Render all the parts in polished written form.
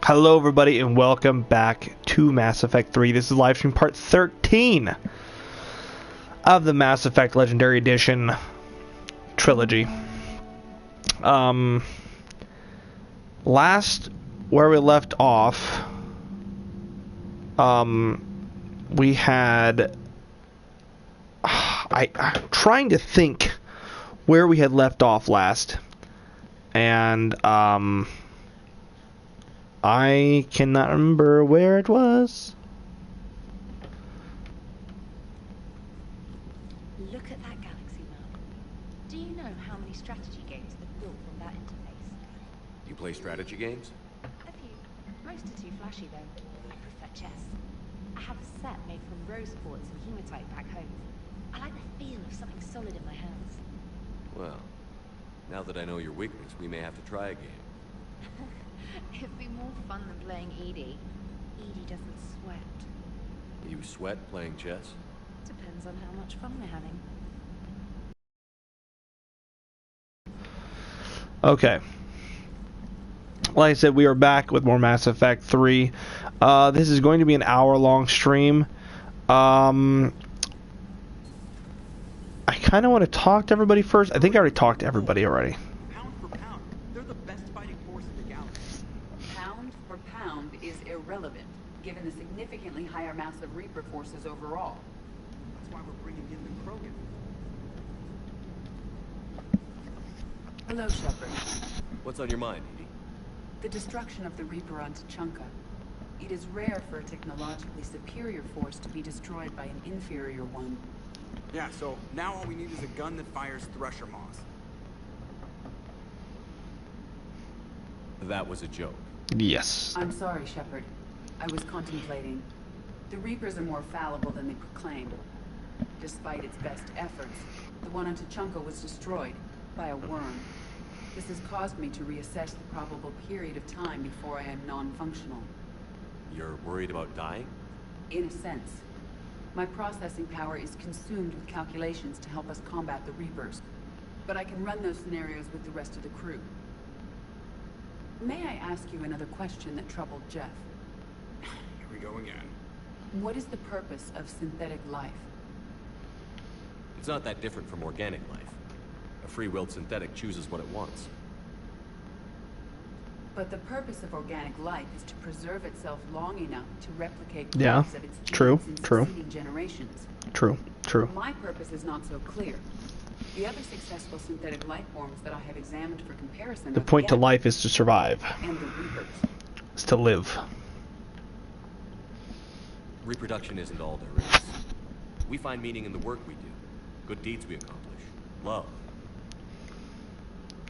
Hello everybody and welcome back to Mass Effect 3. This is Livestream part 13 of the Mass Effect Legendary Edition trilogy. Last where we left off, we had I'm trying to think where we had left off last, and I cannot remember where it was. Look at that galaxy map. Do you know how many strategy games are built from that interface? You play strategy games? A few. Most are too flashy though. I prefer chess. I have a set made from rose quartz and hematite back home. I like the feel of something solid in my hands. Well, now that I know your weakness, we may have to try a game. It'd be more fun than playing Edie. Edie doesn't sweat. You sweat playing chess? Depends on how much fun we're having. Okay. Like I said, we are back with more Mass Effect 3. This is going to be an hour-long stream. I kind of want to talk to everybody first. I think I already talked to everybody already. Pound for pound, they're the best fighting force in the galaxy. Pound for pound is irrelevant, given the significantly higher mass of Reaper forces overall. That's why we're bringing in the Krogan. Hello, Shepard. What's on your mind, Edie? The destruction of the Reaper on Tuchanka. It is rare for a technologically superior force to be destroyed by an inferior one. Yeah, so now all we need is a gun that fires Thresher Moss. That was a joke. Yes. I'm sorry, Shepard. I was contemplating. The Reapers are more fallible than they proclaim. Despite its best efforts, the one on Tuchanka was destroyed by a worm. This has caused me to reassess the probable period of time before I am non-functional. You're worried about dying? In a sense. My processing power is consumed with calculations to help us combat the Reapers. But I can run those scenarios with the rest of the crew. May I ask you another question that troubled Jeff? Here we go again. What is the purpose of synthetic life? It's not that different from organic life. A free-willed synthetic chooses what it wants. But the purpose of organic life is to preserve itself long enough to replicate Yeah, copies of its genes true, in true. succeeding generations. True. My purpose is not so clear. The other successful synthetic life forms that I have examined for comparison The are point to Geth life is to survive. and the Reapers. Is to live. Reproduction isn't all there is. We find meaning in the work we do, good deeds we accomplish, love.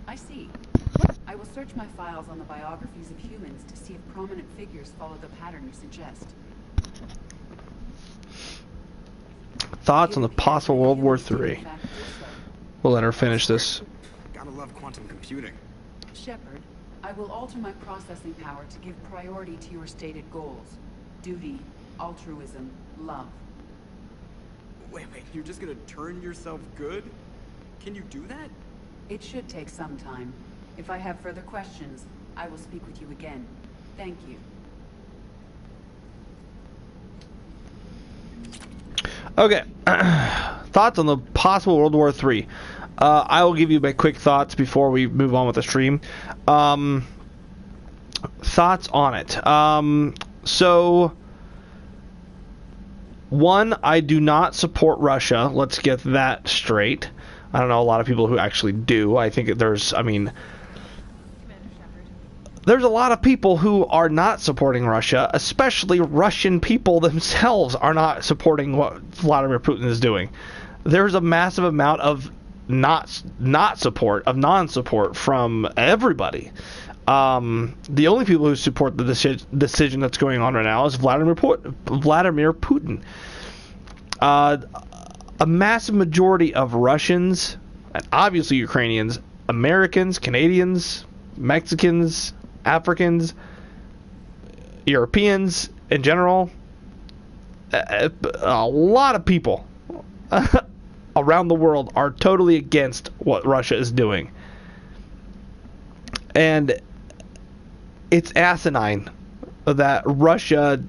I see. I will search my files on the biographies of humans to see if prominent figures follow the pattern you suggest. Thoughts on the possible World War III. We'll let her finish this. Gotta love quantum computing. Shepard, I will alter my processing power to give priority to your stated goals. Duty, altruism, love. Wait, you're just gonna turn yourself good? Can you do that? It should take some time. If I have further questions, I will speak with you again. Thank you. Okay. Thoughts on the possible World War III. I will give you my quick thoughts before we move on with the stream. Thoughts on it. So, one, I do not support Russia. Let's get that straight. I don't know a lot of people who actually do. I think there's a lot of people who are not supporting Russia, especially Russian people themselves are not supporting what Vladimir Putin is doing. There's a massive amount of non-support from everybody. The only people who support the decision that's going on right now is Vladimir Putin. A massive majority of Russians, and obviously Ukrainians, Americans, Canadians, Mexicans, Africans, Europeans in general, a lot of people around the world are totally against what Russia is doing. And it's asinine that Russia,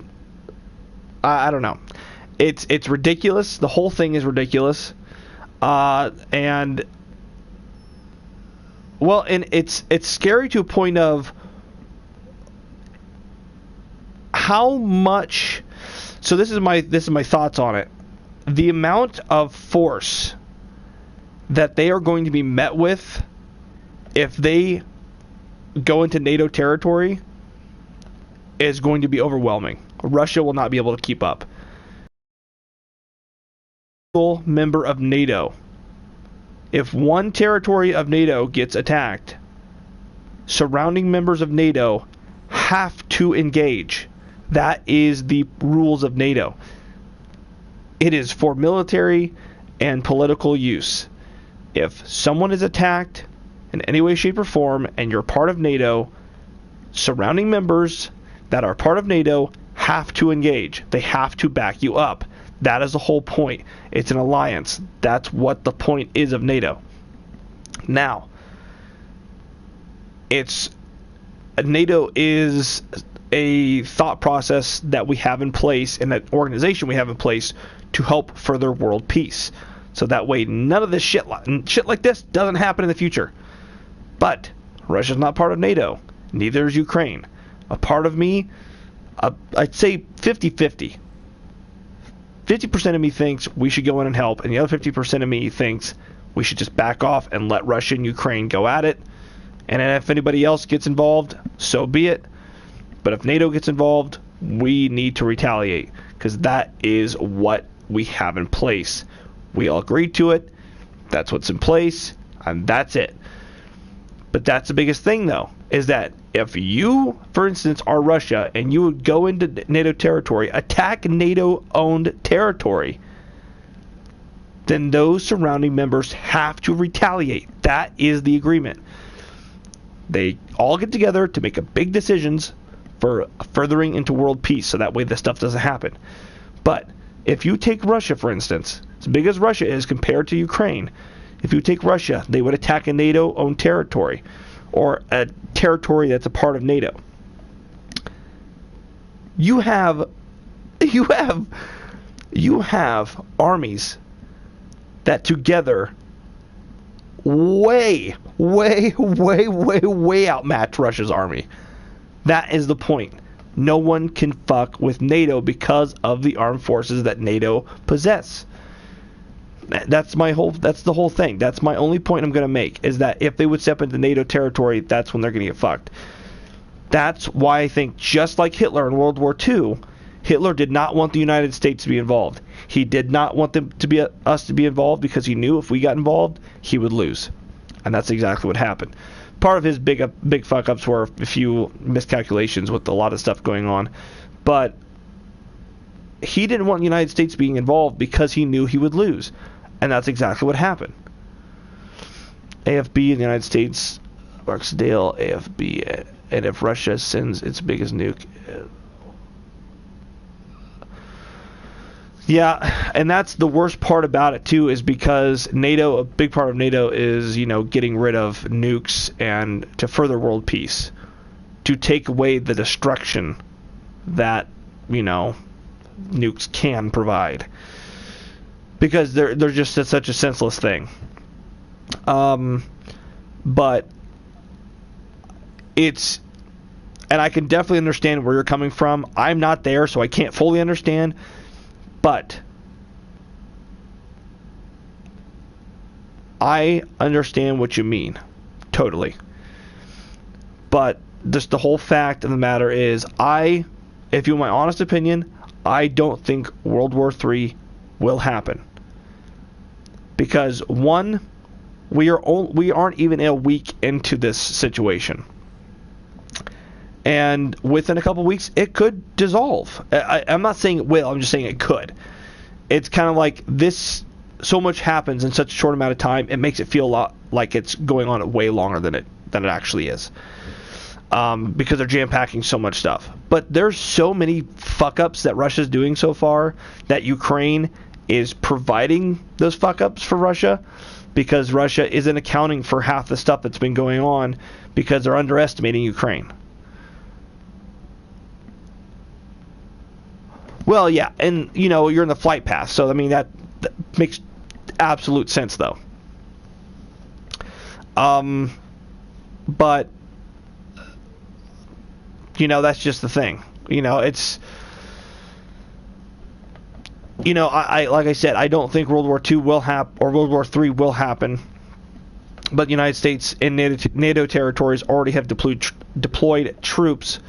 I don't know. It's ridiculous. The whole thing is ridiculous. And it's scary to a point of how much. So this is my thoughts on it. The amount of force that they are going to be met with if they go into NATO territory is going to be overwhelming. Russia will not be able to keep up. Member of NATO. If one territory of NATO gets attacked, surrounding members of NATO have to engage. That is the rules of NATO. It is for military and political use. If someone is attacked in any way, shape, or form, and you're part of NATO, surrounding members that are part of NATO have to engage. They have to back you up. That is the whole point. It's an alliance. That's what the point is of NATO. Now, NATO is a thought process that we have in place, and an organization we have in place to help further world peace. So that way none of this shit like this doesn't happen in the future. But Russia's not part of NATO. Neither is Ukraine. A part of me, I'd say 50-50. 50% of me thinks we should go in and help, and the other 50% of me thinks we should just back off and let Russia and Ukraine go at it. And if anybody else gets involved, so be it. But if NATO gets involved, we need to retaliate, because that is what we have in place. We all agreed to it. That's what's in place, and that's it. But that's the biggest thing, though, is that if you, for instance, are Russia and you would go into NATO territory, attack NATO-owned territory, then those surrounding members have to retaliate. That is the agreement. They all get together to make a big decisions for furthering into world peace, so that way this stuff doesn't happen. But if you take Russia, for instance, as big as Russia is compared to Ukraine, if you take Russia, they would attack a NATO-owned territory, or a territory that's a part of NATO. You have armies that together way outmatch Russia's army. That is the point. No one can fuck with NATO because of the armed forces that NATO possess. That's the whole thing. That's my only point I'm going to make, is that if they would step into NATO territory, that's when they're going to get fucked. That's why I think, just like Hitler in World War II, Hitler did not want the United States to be involved. He did not want us to be involved, because he knew if we got involved, he would lose. And that's exactly what happened. Part of his big fuck-ups were a few miscalculations with a lot of stuff going on. But he didn't want the United States being involved because he knew he would lose. And that's exactly what happened. AFB in the United States, Barksdale, AFB, and if Russia sends its biggest nuke. Yeah, and that's the worst part about it too, is because NATO, a big part of NATO is, getting rid of nukes and to further world peace, to take away the destruction that, nukes can provide, because they're just such a senseless thing. But it's, and I can definitely understand where you're coming from. I'm not there, so I can't fully understand. But I understand what you mean, totally. But just the whole fact of the matter is, if you want my honest opinion, I don't think World War III will happen. Because one, we aren't even a week into this situation. And within a couple weeks, it could dissolve. I'm not saying it will, I'm just saying it could. It's kind of like this, so much happens in such a short amount of time, it makes it feel a lot like it's going on way longer than it actually is. Because they're jam-packing so much stuff. But there's so many fuck-ups that Russia's doing so far, that Ukraine is providing those fuck-ups for Russia, because Russia isn't accounting for half the stuff that's been going on, because they're underestimating Ukraine. Well, yeah, and you know you're in the flight path, so I mean that makes absolute sense, though. But you know that's just the thing. You know, it's. You know, I like I said, I don't think World War II will happen or World War III will happen. But the United States and NATO territories already have deployed troops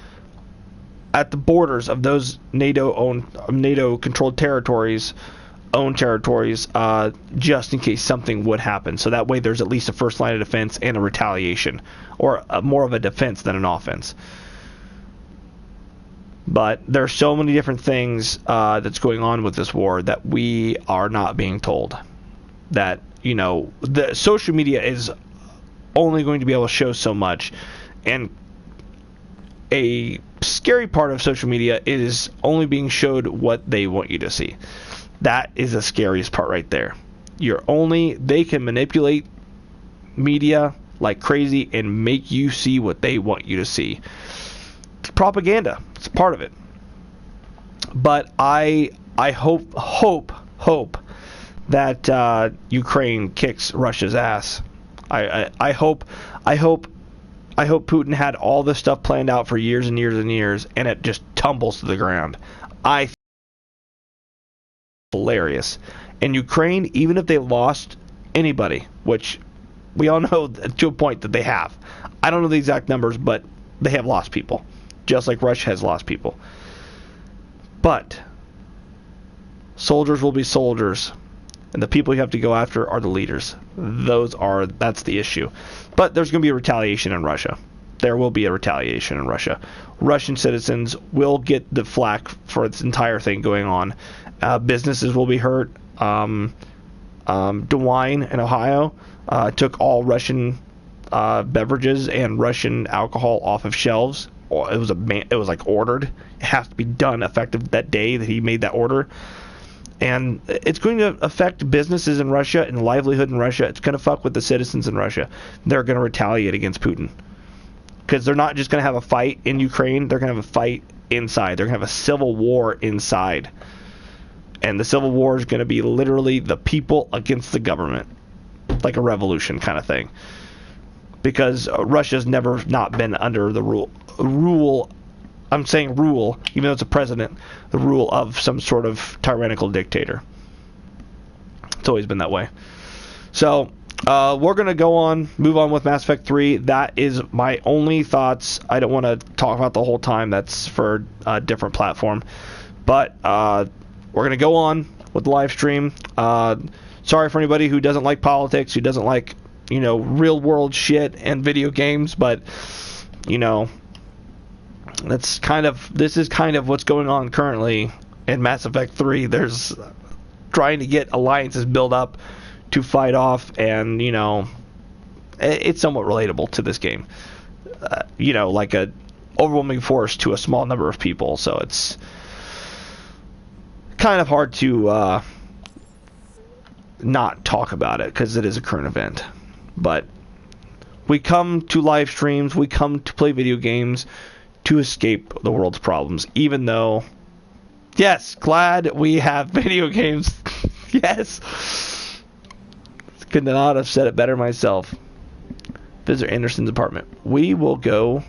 at the borders of those NATO-controlled territories, just in case something would happen. So that way, there's at least a first line of defense and a retaliation, or more of a defense than an offense. But there's so many different things that's going on with this war that we are not being told. That, you know, the social media is only going to be able to show so much. And a scary part of social media is only being showed what they want you to see. That is the scariest part right there. They can manipulate media like crazy and make you see what they want you to see. It's propaganda. It's part of it. But I hope that Ukraine kicks Russia's ass. I hope Putin had all this stuff planned out for years and years and years, and it just tumbles to the ground. I think it's hilarious. And Ukraine, even if they lost anybody, which we all know to a point that they have. I don't know the exact numbers, but they have lost people, just like Russia has lost people. But soldiers will be soldiers, and the people you have to go after are the leaders. That's the issue. But there's going to be a retaliation in Russia. There will be a retaliation in Russia. Russian citizens will get the flack for this entire thing going on. Businesses will be hurt. DeWine in Ohio took all Russian beverages and Russian alcohol off of shelves. It was like ordered. It has to be done effective that day that he made that order. And it's going to affect businesses in Russia and livelihood in Russia. It's going to fuck with the citizens in Russia. They're going to retaliate against Putin. Because they're not just going to have a fight in Ukraine. They're going to have a fight inside. They're going to have a civil war inside. And the civil war is going to be literally the people against the government. Like a revolution kind of thing. Because Russia's never not been under the rule. I'm saying rule, even though it's a president, the rule of some sort of tyrannical dictator. It's always been that way. So, we're going to move on with Mass Effect 3. That is my only thoughts. I don't want to talk about the whole time. That's for a different platform. But, we're going to go on with the live stream. Sorry for anybody who doesn't like politics, who doesn't like, real world shit and video games, but, this is kind of what's going on currently in Mass Effect 3. There's trying to get alliances built up to fight off, and it's somewhat relatable to this game. Like a overwhelming force to a small number of people. So it's kind of hard to not talk about it because it is a current event. But we come to live streams, we come to play video games to escape the world's problems, even though, yes, glad we have video games. Yes. Could not have said it better myself. Visit Anderson's apartment. We will go.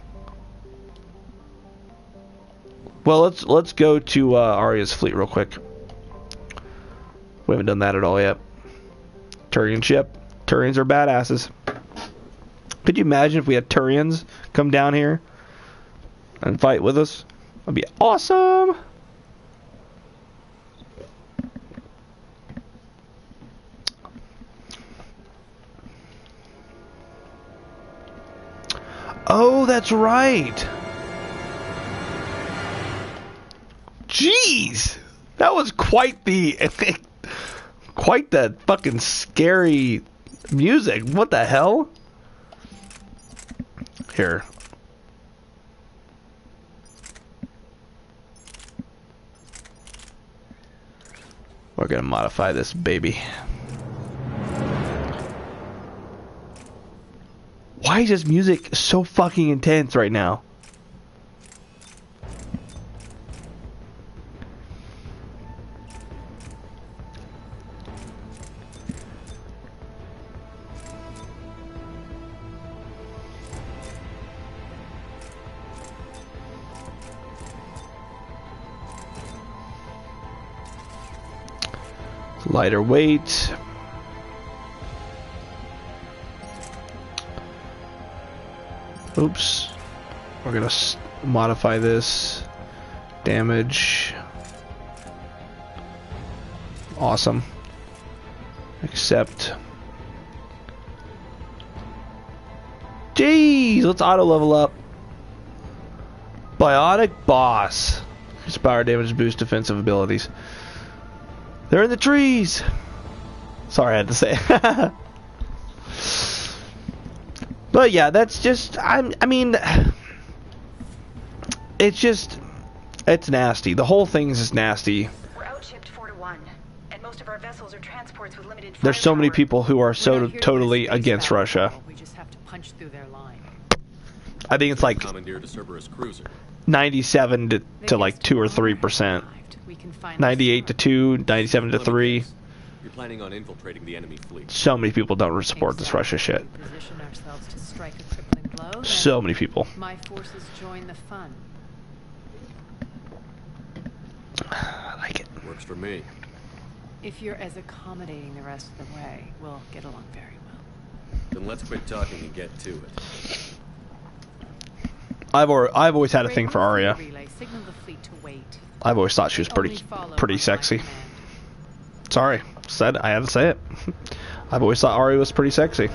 Well, let's go to Arya's fleet real quick. We haven't done that at all yet. Turian ship. Turians are badasses. Could you imagine if we had Turians come down here and fight with us? That'd be awesome. Oh, that's right. Jeez, that was quite the fucking scary music. What the hell? Here. We're gonna modify this baby. Why is this music so fucking intense right now? Lighter weight. Oops. We're gonna modify this. Damage. Awesome. Accept. Jeez, let's auto level up. Biotic Boss. Increase power damage, boost defensive abilities. They're in the trees. Sorry, I had to say. But yeah, that's just. I mean, it's nasty. The whole thing's just nasty. We're outshipped 4-1, and most of our vessels are transports with limited There's so many firepower. people who are We're so not here to totally win a space against battle. Russia. We just have to punch through their line. I think it's like Commandeered a Cerberus cruiser. 97 They to like just 2 or arrived. 3%. We can find 98 to 2, 97 to Let me 3. guess. You're planning on infiltrating the enemy fleet. So many people don't support this Russia shit. We position ourselves to strike a crippling blow. then So many people. my forces join the fun. I like it. Works for me. If you're as accommodating the rest of the way, we'll get along very well. Then let's quit talking and get to it. I've always had a thing for Arya. Relay, signal the fleet to wait. I've always thought she was Only pretty follow pretty on my sexy. command. Sorry, I had to say it. I've always thought Arya was pretty sexy.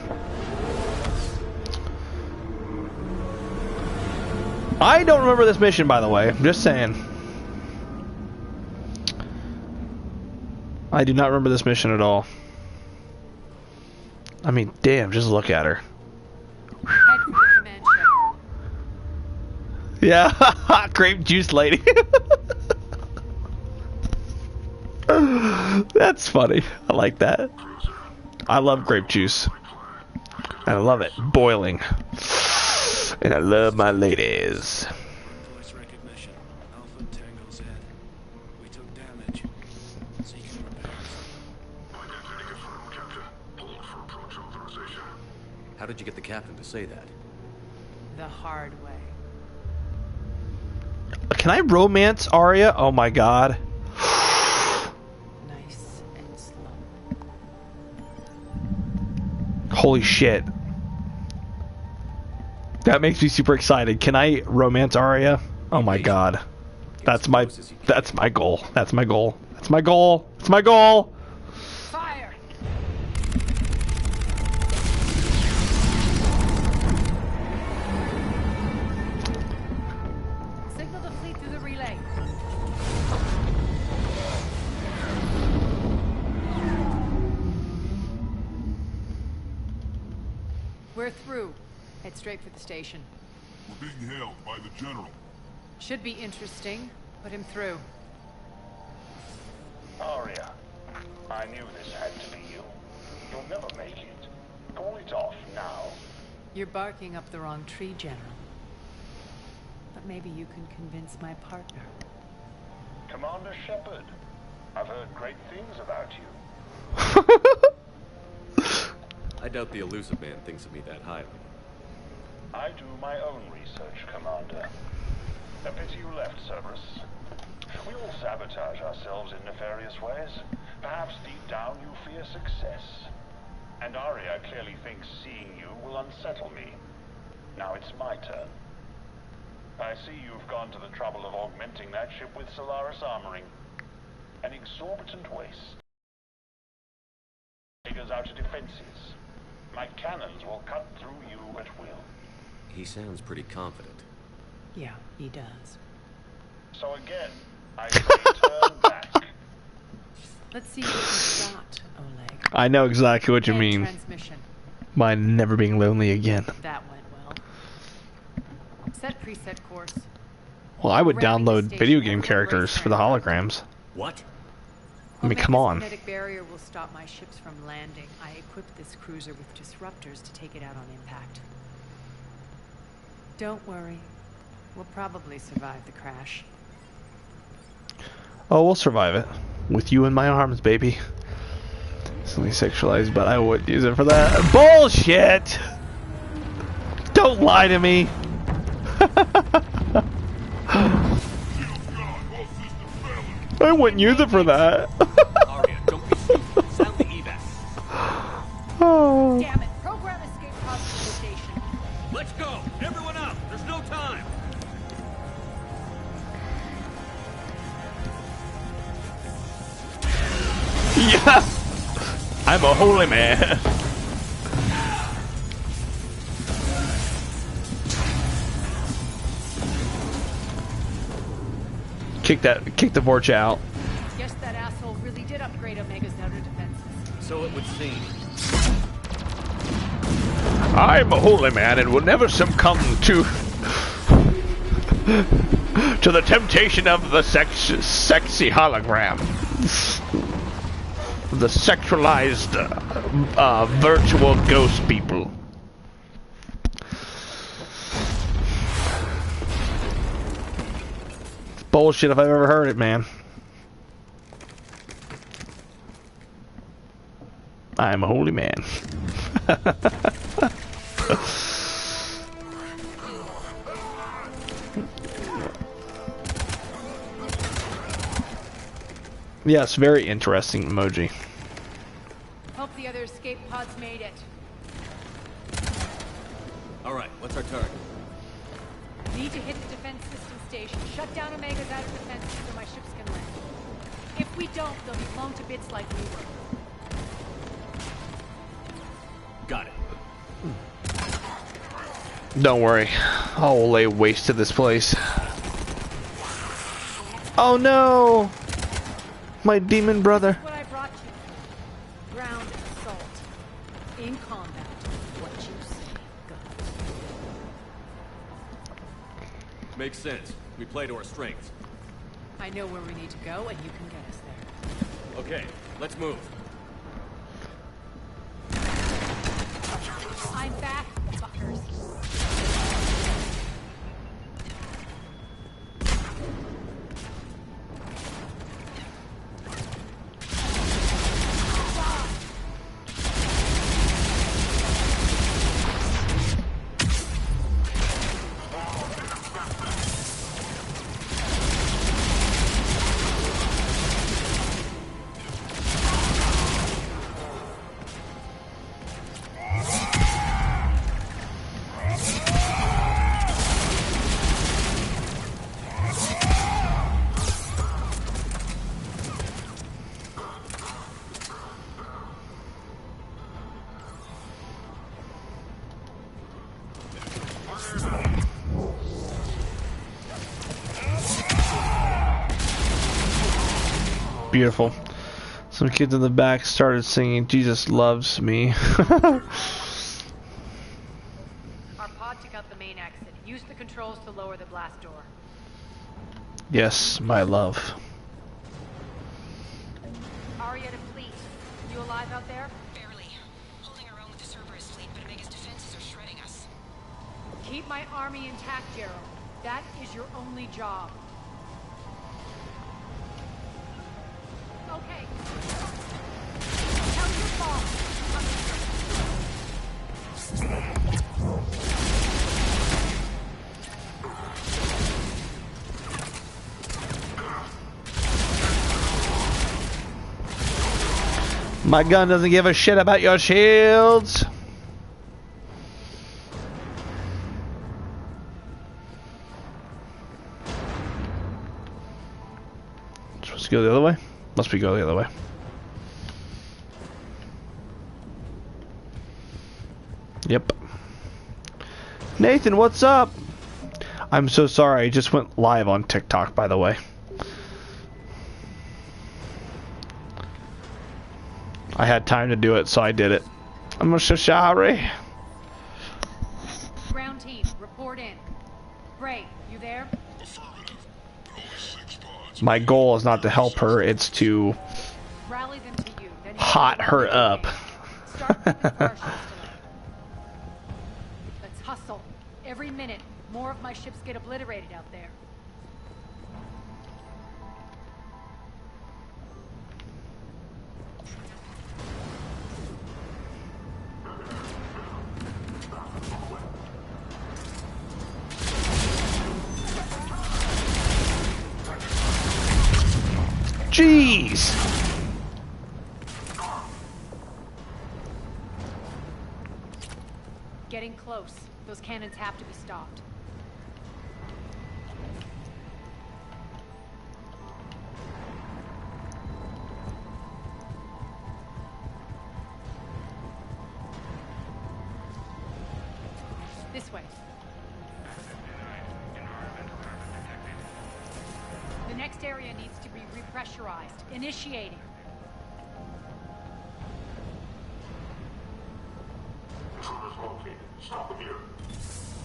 I don't remember this mission, by the way. I'm just saying. I do not remember this mission at all. I mean, damn, just look at her. Head for the command ship. Yeah, grape juice lady. That's funny. I like that. I love grape juice. And I love it boiling. And I love my ladies. Voice recognition. Alpha Tango Z. We took damage. Seeking repairs. Identity confirmed, Captain. Pulling for approach authorization. How did you get the captain to say that? The hard way. Can I romance Arya? Oh my god. Nice and slow. Holy shit. That makes me super excited. Can I romance Arya? Oh my god. That's my goal. That's my goal. That's my goal. That's my goal. Fire! Signal the fleet through the relay. We're through. Head straight for the station. We're being hailed by the General. Should be interesting. Put him through. Arya, I knew this had to be you. You'll never make it. Call it off now. You're barking up the wrong tree, General. But maybe you can convince my partner. Commander Shepard, I've heard great things about you. I doubt the elusive man thinks of me that highly. I do my own research, Commander. A pity you left, Cerberus. We all sabotage ourselves in nefarious ways. Perhaps deep down you fear success. And Arya clearly thinks seeing you will unsettle me. Now it's my turn. I see you've gone to the trouble of augmenting that ship with Solaris armoring. An exorbitant waste. Figures out your defenses. My cannons will cut through you at will. He sounds pretty confident. Yeah, he does. So again, I say turn back. Let's see what you've got, Oleg. I know exactly what you Head mean. Transmission. By never being lonely again. That went well. Set preset course. Well, I would Ramming the download station, video game everyone characters brace for the around. holograms. What? I mean, come on. The magnetic barrier will stop my ships from landing. I equipped this cruiser with disruptors to take it out on impact. Don't worry. We'll probably survive the crash. Oh, we'll survive it. With you in my arms, baby. Something sexualized, but I wouldn't use it for that. Bullshit! Don't lie to me! I wouldn't use it for that. Arya, don't be stupid. no. Damn it! Program escape pods to the station. Let's go! Everyone up! There's no time! Yeah! I'm a holy man. Kick the Vorcha out. Guess that asshole really did upgrade Omega's outer defenses. So it would seem. I'm a holy man and will never succumb to the temptation of the sexy hologram. The sexualized virtual ghost people. It's bullshit if I've ever heard it, man. I'm a holy man. Yes, very interesting emoji. Hope the other escape pods made it. Alright, what's our target? Need to hit the defense system station. Shut down Omega's outer defenses so my ships can land. If we don't, they'll be blown to bits like we were. Got it. Don't worry, I'll lay waste to this place. Oh no! My demon brother. What I brought you. Ground assault. In combat. What you say goes. Makes sense. We play to our strengths. I know where we need to go, and you can get us there. Okay, let's move. I'm back, fuckers. Beautiful. Some kids in the back started singing "Jesus Loves Me." Our pod took out the main exit. Use the controls to lower the blast door. Yes, my love. Aria to fleet. You alive out there? Barely. Holding our own with the Cerberus fleet, but Omega's defenses are shredding us. Keep my army intact, Gerald. That is your only job. Okay. Tell your boss. My gun doesn't give a shit about your shields. Supposed to go the other way? Must we go the other way? Yep. Nathan, what's up? I'm so sorry, I just went live on TikTok, by the way. I had time to do it, so I did it. I'm so sorry. Ground team, report in. Bray, you there? My goal is not to help her, it's to Rally them to you. Then hot her up. Start with the car ships tonight. Let's hustle. Every minute, more of my ships get obliterated out there. Jeez! getting close. Those cannons have to be stopped. This way. The next area needs to be repressurized. Initiating. Intruders located. Stop them here.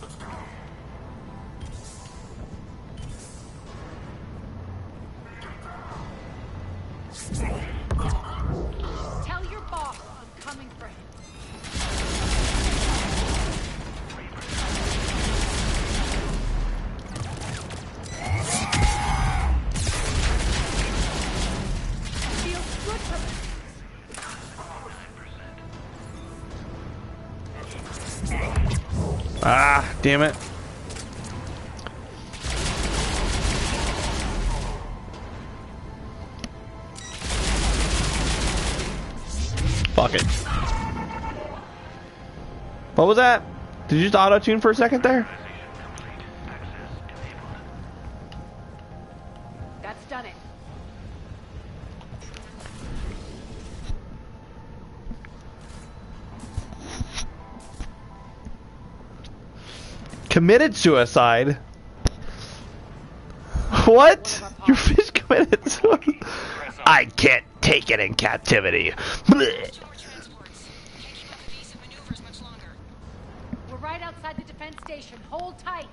Let's go. Tell your boss I'm coming for him. Feels good for me. Ah, damn it. Fuck it. What was that? Did you just auto-tune for a second there? That's done it. Committed suicide? What? Your fish committed suicide? I can't take it in captivity. Blech. 2 more transports. Can't keep up the pace of maneuvers much longer. We're right outside the defense station. Hold tight.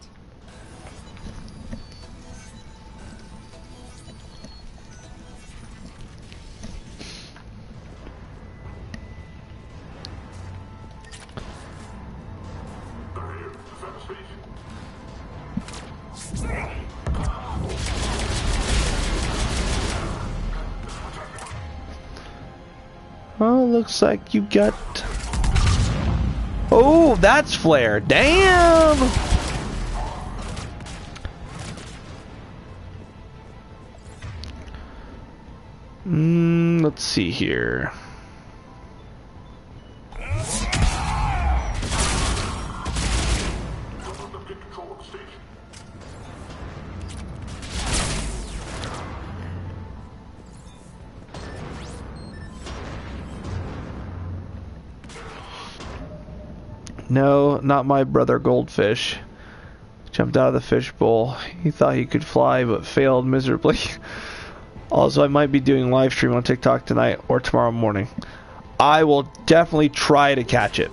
They're here. Defend the station. Oh, looks like you got... Oh, that's flare. Damn! Let's see here. Don't let them get control of the station. No, not my brother Goldfish. Jumped out of the fishbowl. He thought he could fly, but failed miserably. Also, I might be doing live stream on TikTok tonight or tomorrow morning. I will definitely try to catch it.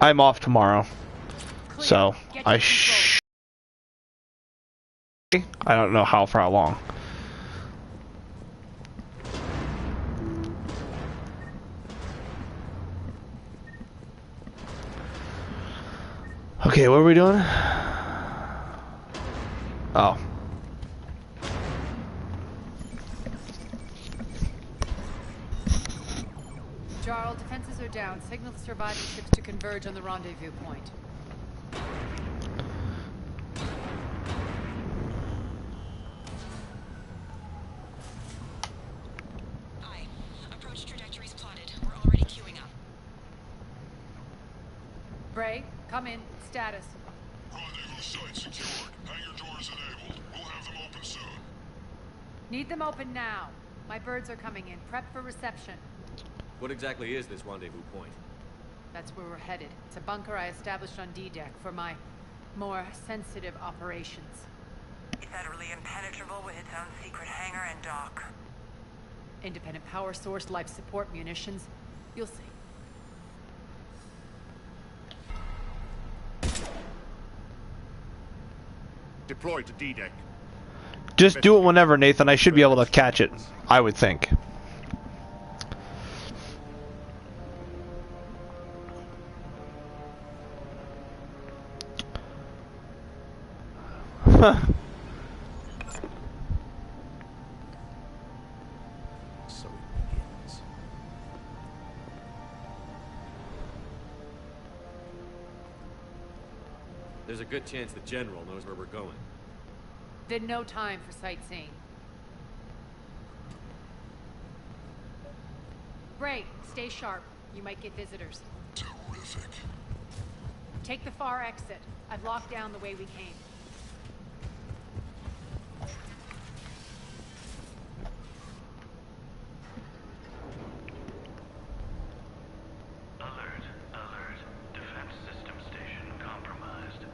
I'm off tomorrow, so I don't know how for how long. Okay, what are we doing? Oh. Jarl, defenses are down. Signal the surviving ships to converge on the rendezvous point. Aye. Approach trajectories plotted. We're already queuing up. Bray, come in. Status. Rendezvous site secured. Hangar doors enabled. We'll have them open soon. Need them open now. My birds are coming in. Prep for reception. What exactly is this rendezvous point? That's where we're headed. It's a bunker I established on D-Deck for my more sensitive operations. It's utterly impenetrable with its own secret hangar and dock. Independent power source, life support, munitions. You'll see. Deploy to D-Deck. Just do it whenever, Nathan. I should be able to catch it, I would think. Huh. So it begins. There's a good chance the General knows where we're going. Then no time for sightseeing. Bray, stay sharp. You might get visitors. Terrific. Take the far exit. I've locked down the way we came. Alert, alert. Defense system station compromised.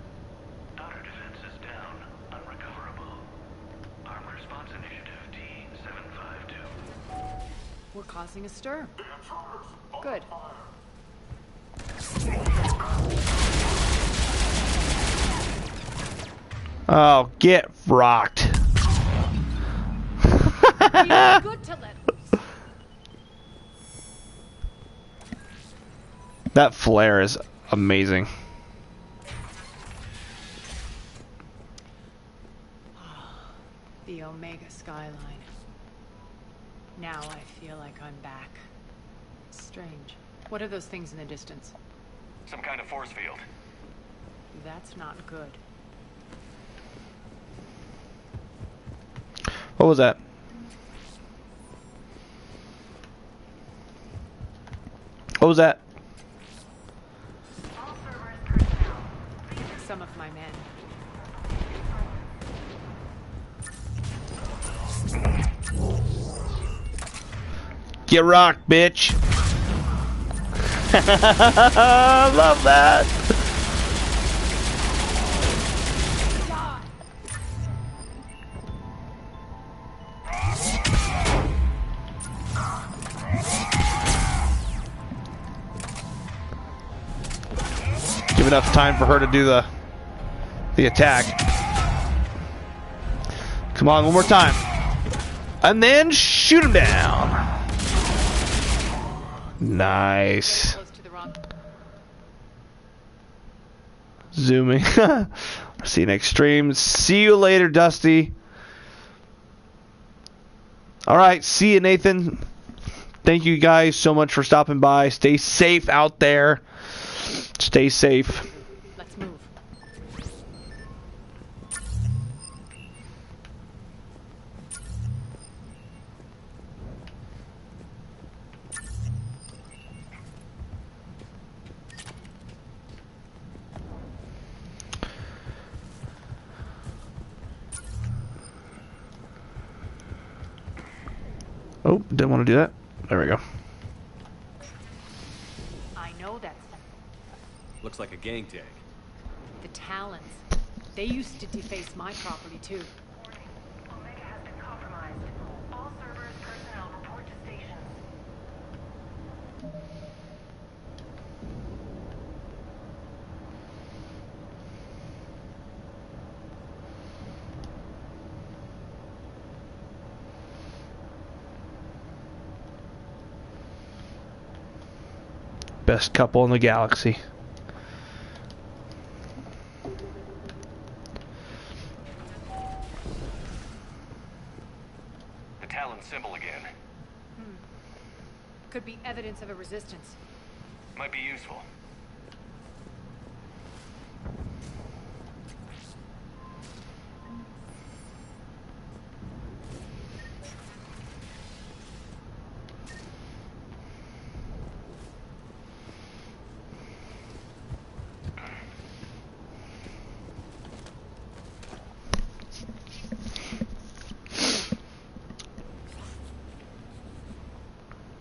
Outer defenses down, unrecoverable. Armed response initiative T-752. We're causing a stir. Good. Oh, get rocked. Good to let loose. That flare is amazing. The Omega skyline. Now I feel like I'm back. Strange. What are those things in the distance? Some kind of force field. That's not good. What was that? What was that? Some of my men. Get rocked, bitch. I love that. Give enough time for her to do the attack. Come on, one more time. And then shoot him down. Nice. Zooming. See you next stream. See you later, Dusty. Alright, see you, Nathan. Thank you guys so much for stopping by. Stay safe out there. Stay safe. Let's move. Oh, didn't want to do that. There we go. I know that's Looks like a gang tag. the Talons. They used to deface my property too. Omega has been compromised. All servers, personnel, report to stations. Best couple in the galaxy. The Talon symbol again. Could be evidence of a resistance. Might be useful.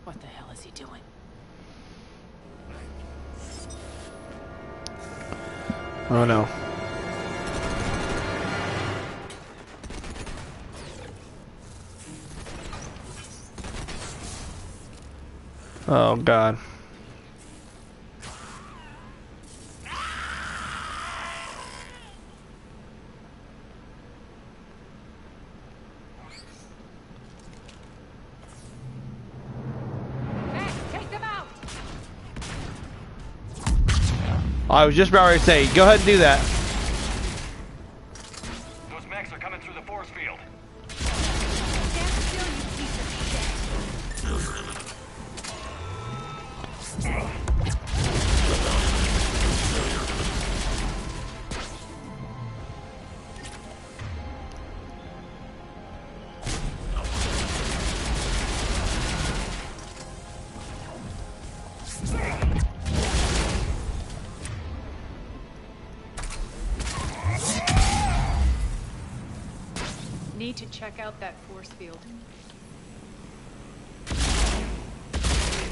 What the hell is he doing? Oh no. Oh god. Take them out! I was just about ready to say, go ahead and do that. Those mechs are coming through the force field. Stand still, you piece of shit. Need to check out that force field.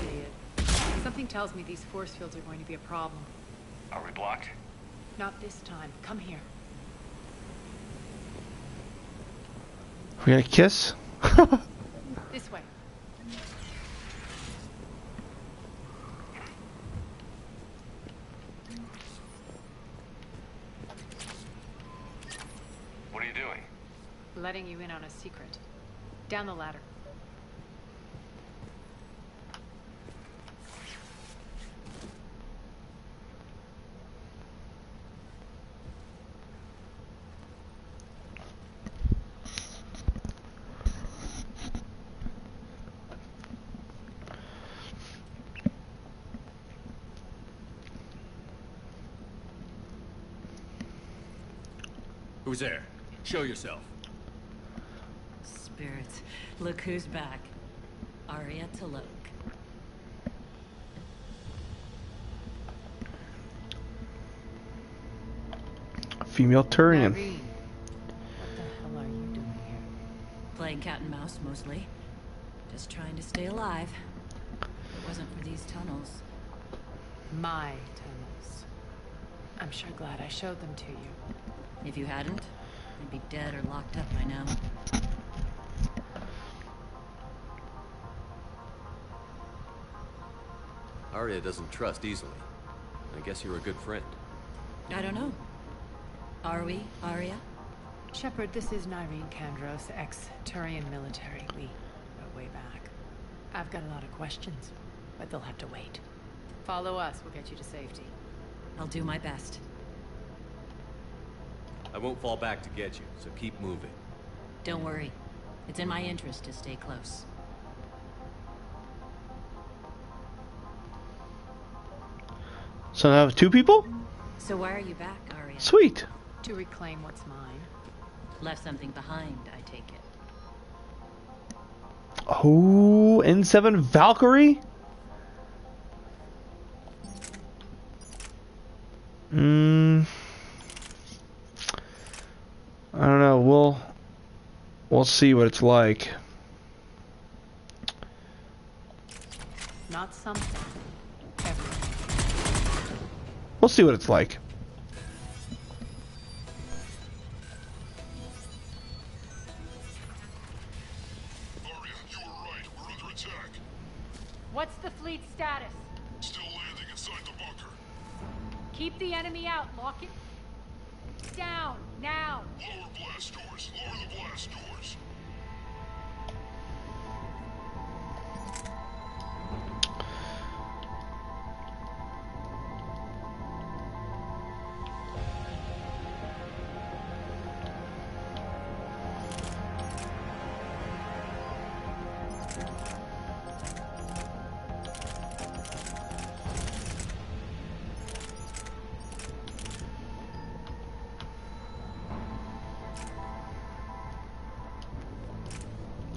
Idiot. Something tells me these force fields are going to be a problem. Are we blocked? Not this time. Come here. We gonna kiss? This way. What are you doing? Letting you in on a secret. Down the ladder. Who's there? Show yourself. Spirits, look who's back. Arya Talok. Female Turian. Irene, what the hell are you doing here? Playing cat and mouse, mostly. Just trying to stay alive. If it wasn't for these tunnels. My tunnels. I'm sure glad I showed them to you. If you hadn't, I'd be dead or locked up by now. Arya doesn't trust easily. I guess you're a good friend. I don't know. Are we, Arya? Shepard, this is Nyreen Kandros, ex-Turian military. We go way back. I've got a lot of questions, but they'll have to wait. Follow us, we'll get you to safety. I'll do my best. I won't fall back to get you, so keep moving. Don't worry. It's in my interest to stay close. So now 2 people? So why are you back, Arya? Sweet. To reclaim what's mine. Left something behind, I take it. Oh, N7 Valkyrie? I don't know. We'll see what it's like. Not something. Everything. We'll see what it's like. Arya, you were right. We're under attack. What's the fleet status? Still landing inside the bunker. Keep the enemy out. Lock it down. Now. Lower blast doors. Lower the blast doors.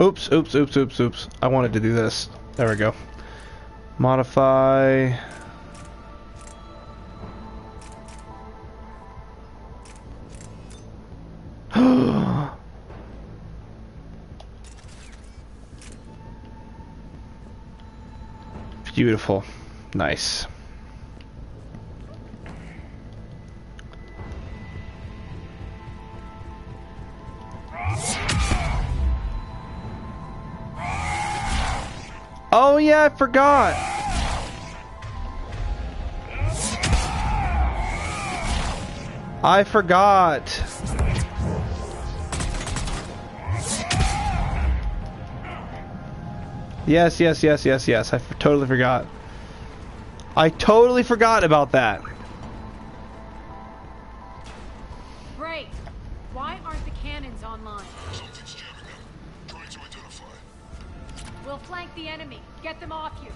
Oops. I wanted to do this. There we go. Modify. Beautiful. Nice. Oh yeah, I forgot. I forgot. Yes. I totally forgot. I totally forgot about that. Great. Why aren't the cannons online? Something's jamming them. Trying to identify. We'll flank the enemy. Get them off you.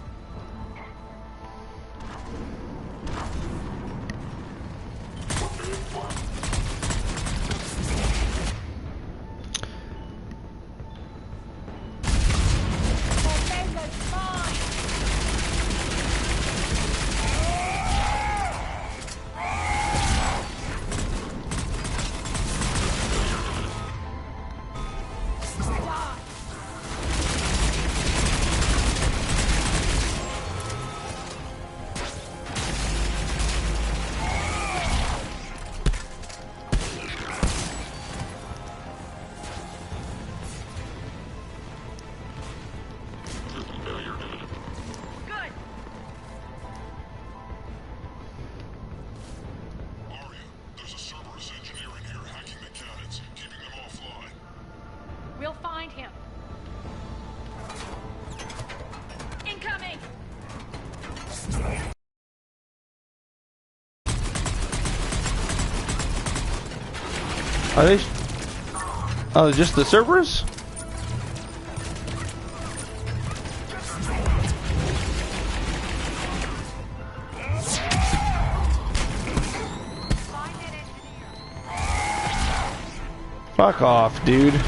Are they? Oh, just the Cerberus? Fuck off, dude.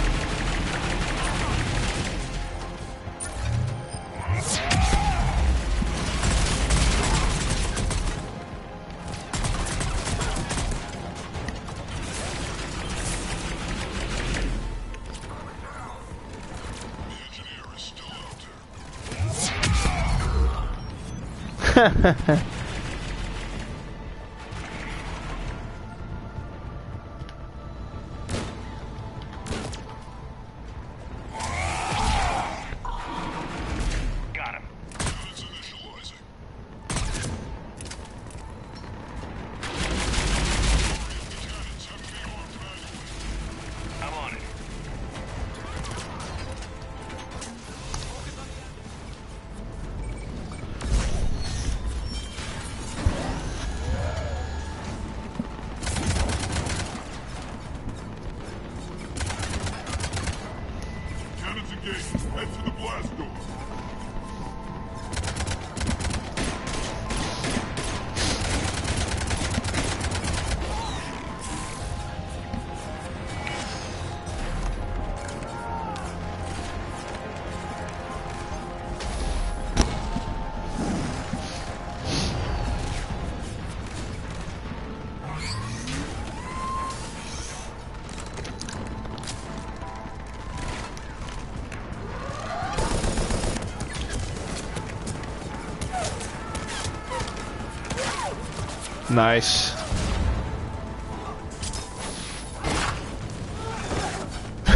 Nice.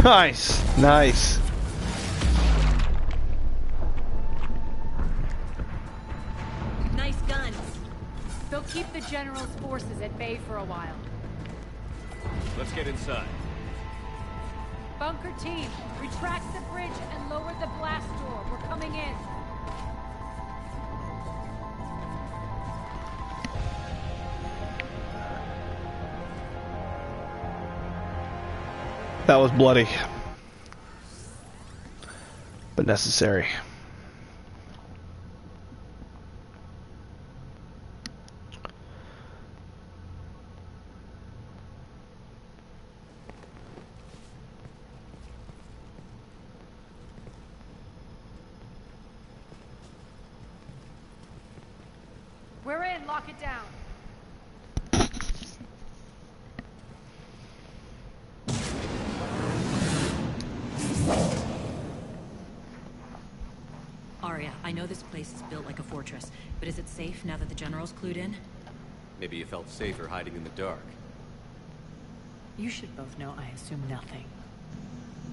Nice. Nice. Nice guns. They'll keep the General's forces at bay for a while. Let's get inside. Bunker team, retract the bridge and lower the blast door. We're coming in. That was bloody, but necessary. We're in. Lock it down. Arya, I know this place is built like a fortress, but is it safe now that the General's clued in? Maybe you felt safer hiding in the dark. You should both know I assume nothing.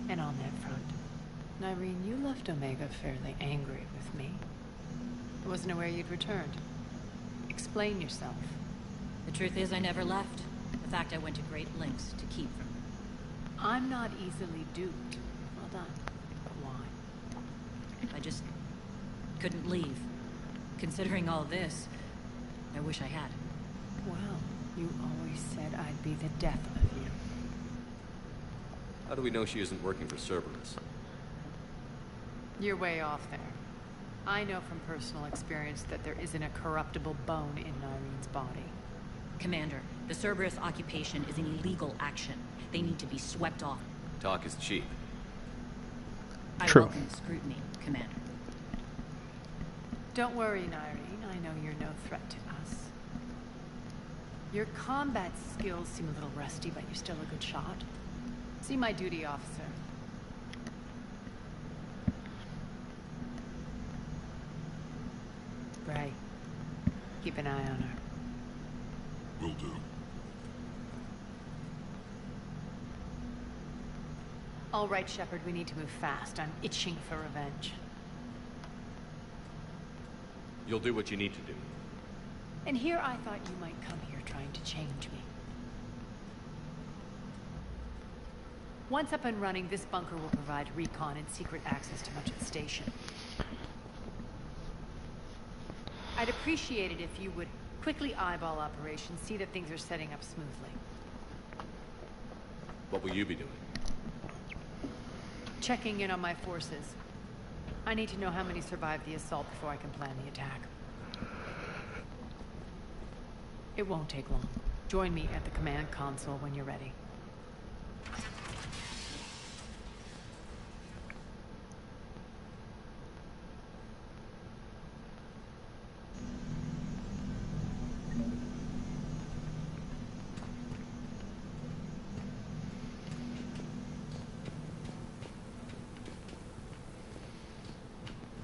And on that front, Nyreen, you left Omega fairly angry with me. I wasn't aware you'd returned. Explain yourself. The truth is I never left. In fact, I went to great lengths to keep from her. I'm not easily duped. Well done. But why? I just couldn't leave. Considering all this, I wish I had. Well, you always said I'd be the death of you. How do we know she isn't working for Cerberus? You're way off there. I know from personal experience that there isn't a corruptible bone in Nyreen's body. Commander, the Cerberus occupation is an illegal action. They need to be swept off. Talk is cheap. True. I welcome the scrutiny, Commander. Don't worry, Nyreen. I know you're no threat to us. Your combat skills seem a little rusty, but you're still a good shot. See my duty officer. Gray, keep an eye on her. Will do. All right, Shepard, we need to move fast. I'm itching for revenge. You'll do what you need to do. And here I thought you might come here trying to change me. Once up and running, this bunker will provide recon and secret access to much of the station. I'd appreciate it if you would quickly eyeball operations, see that things are setting up smoothly. What will you be doing? Checking in on my forces. I need to know how many survived the assault before I can plan the attack. It won't take long. Join me at the command console when you're ready.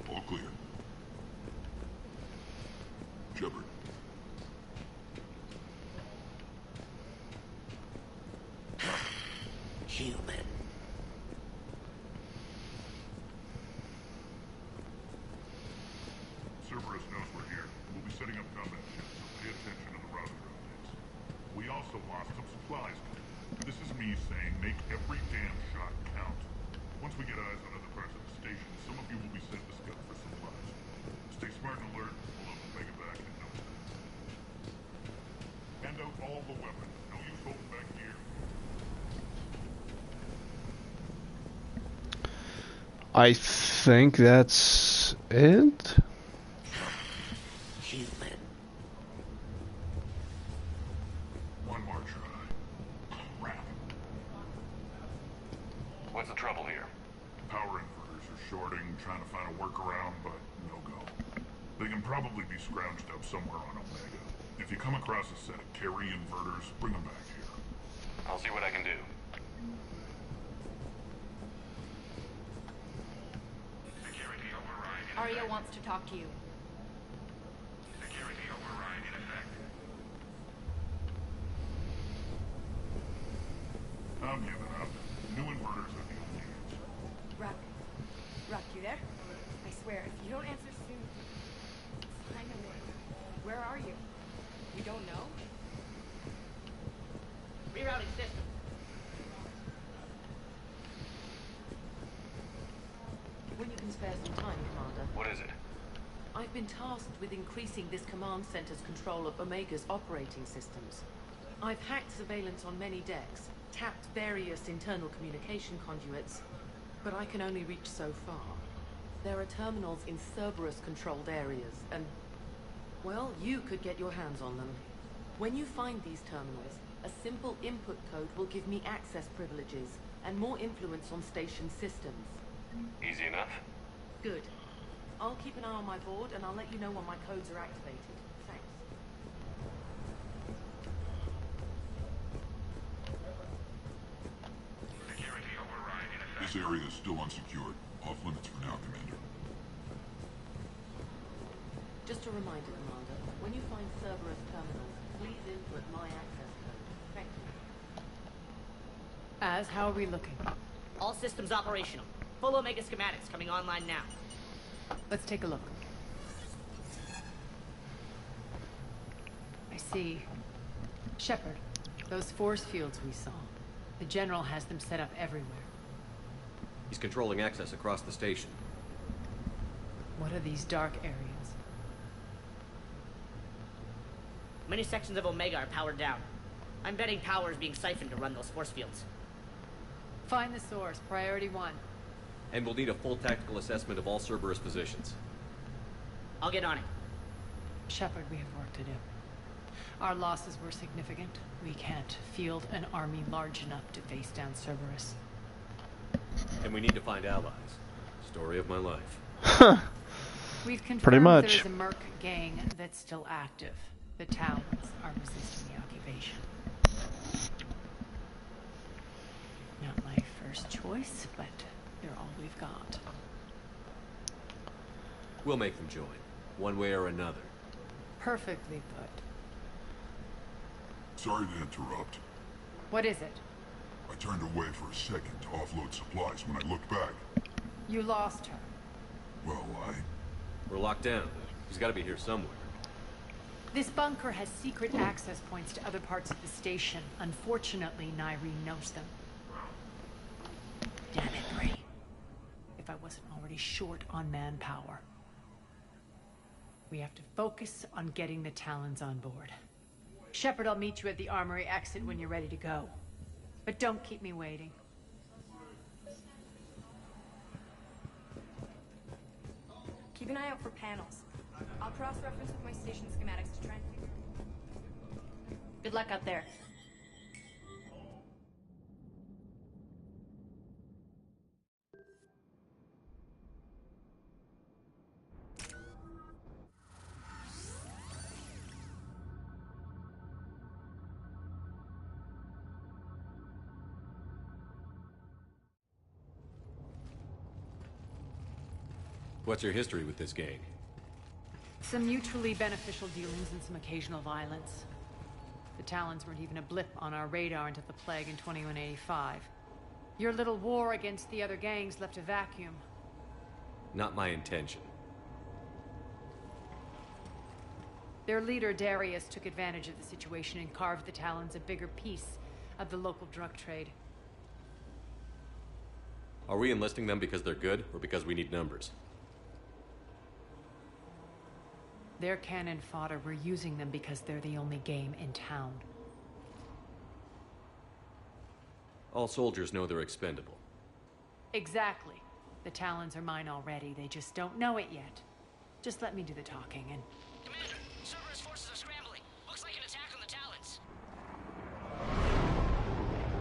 All clear. Shepard. Human. Cerberus knows we're here. We'll be setting up combat ships, so pay attention to the router updates. We also lost some supplies. This is me saying make every damn shot count. Once we get eyes on other parts of the station, some of you will be sent to scout for supplies. Stay smart and alert. We'll have Omega back in no time. Hand out all the weapons. No use holding back gear. I think that's it. Human. One more try. Crap. What's the trouble here? Power inverters are shorting, trying to find a workaround, but no go. They can probably be scrounged up somewhere on Omega. If you come across a set of carry inverters, bring them back here. I'll see what I can do. Security override in Arya wants to talk to you. Security override in effect. I'm giving up. New inverters are the only answer. Ruck, you there? I swear, if you don't answer soon, I'm away. Where are you? You don't know? Rerouting system. When you can spare some time, Commander. What is it? I've been tasked with increasing this command center's control of Omega's operating systems. I've hacked surveillance on many decks, tapped various internal communication conduits, but I can only reach so far. There are terminals in Cerberus-controlled areas, and, well, you could get your hands on them. When you find these terminals, a simple input code will give me access privileges and more influence on station systems. Easy enough. Good. I'll keep an eye on my board, and I'll let you know when my codes are activated. Thanks. Security override in effect. This area is still unsecured. Off limits for now, Commander. Just a reminder, Commander. When you find Cerberus terminals, please input my access code. Thank you. Az, how are we looking? All systems operational. Full Omega schematics coming online now. Let's take a look. I see. Shepard, those force fields we saw. The General has them set up everywhere. He's controlling access across the station. What are these dark areas? Many sections of Omega are powered down. I'm betting power is being siphoned to run those force fields. Find the source, priority 1. And we'll need a full tactical assessment of all Cerberus positions. I'll get on it. Shepard, we have work to do. Our losses were significant. We can't field an army large enough to face down Cerberus. And we need to find allies. Story of my life. We've confirmed Pretty much. there's a Merc gang that's still active. The Talons are resisting the occupation. Not my first choice, but they're all we've got. We'll make them join, one way or another. Perfectly put. Sorry to interrupt. What is it? I turned away for a second to offload supplies. When I looked back, You lost her. well, We're locked down. He's got to be here somewhere. This bunker has secret access points to other parts of the station. Unfortunately, Nyreen knows them. Damn it, Bree. If I wasn't already short on manpower. We have to focus on getting the Talons on board. Shepard, I'll meet you at the armory exit when you're ready to go. But don't keep me waiting. Keep an eye out for panels. I'll cross-reference with my station schematics to try and figure out. Good luck out there. What's your history with this gang? Some mutually beneficial dealings and some occasional violence. The Talons weren't even a blip on our radar until the plague in 2185. Your little war against the other gangs left a vacuum. Not my intention. Their leader, Darius, took advantage of the situation and carved the Talons a bigger piece of the local drug trade. Are we enlisting them because they're good, or because we need numbers? They're cannon fodder. We're using them because they're the only game in town. All soldiers know they're expendable. Exactly. The Talons are mine already. They just don't know it yet. Just let me do the talking and... Commander, Cerberus forces are scrambling. Looks like an attack on the Talons.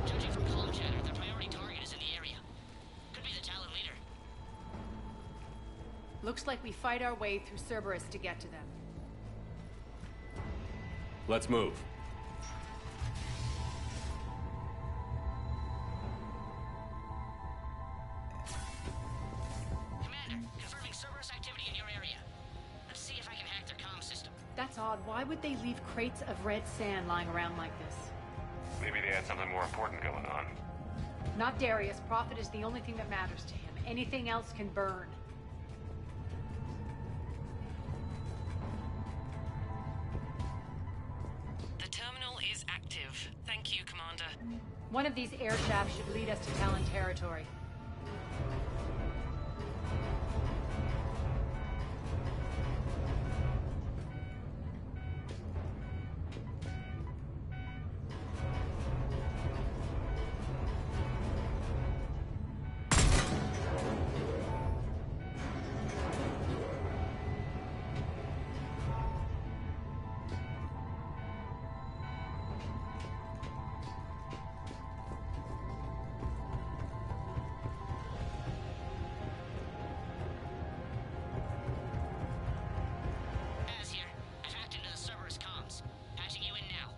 Judging from column chatter, their priority target is in the area. Could be the Talon leader. Looks like we fight our way through Cerberus to get to them. Let's move. Commander, confirming Cerberus activity in your area. Let's see if I can hack their comm system. That's odd. Why would they leave crates of red sand lying around like this? Maybe they had something more important going on. Not Darius. Profit is the only thing that matters to him. Anything else can burn. The terminal is active. Thank you, Commander. One of these air shafts should lead us to Talon territory. Az here. I've hacked into the Cerberus comms. Patching you in now.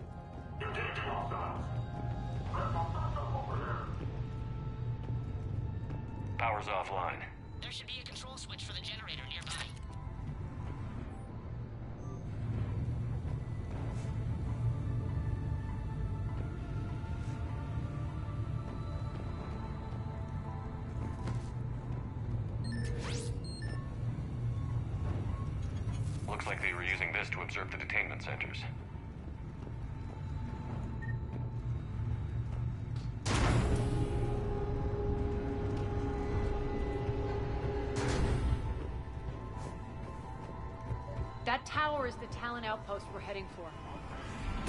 Power's offline. There should be a control switch for the generator nearby. Looks like they were using this to observe the detainment centers. That tower is the Talon outpost we're heading for.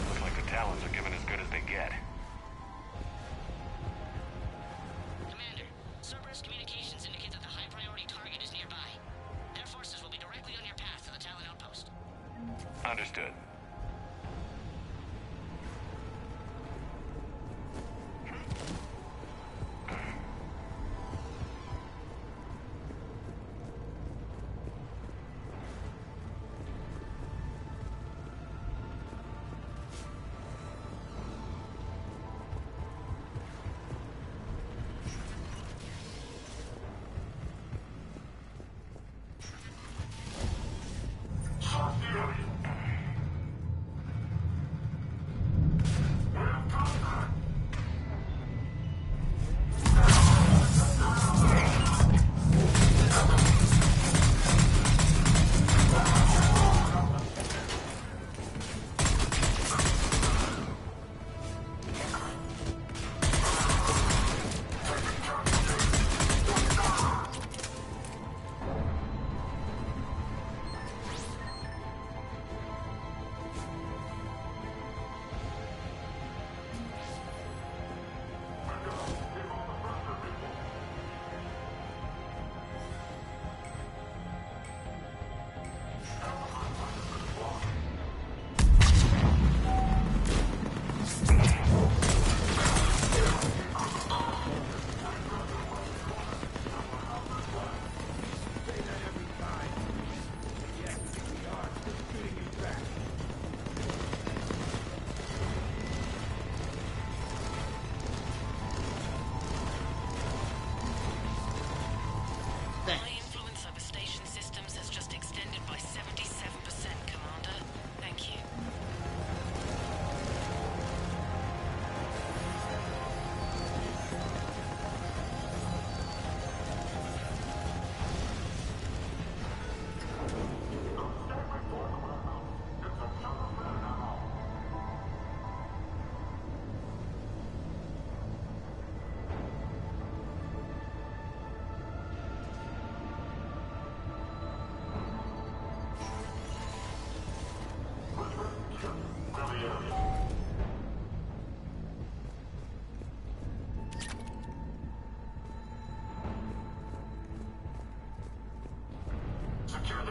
Looks like the Talons are given as good as they get. Commander, Cerberus communications indicate that the high-priority target is nearby. Their forces will be directly on your path to the Talon outpost. Understood.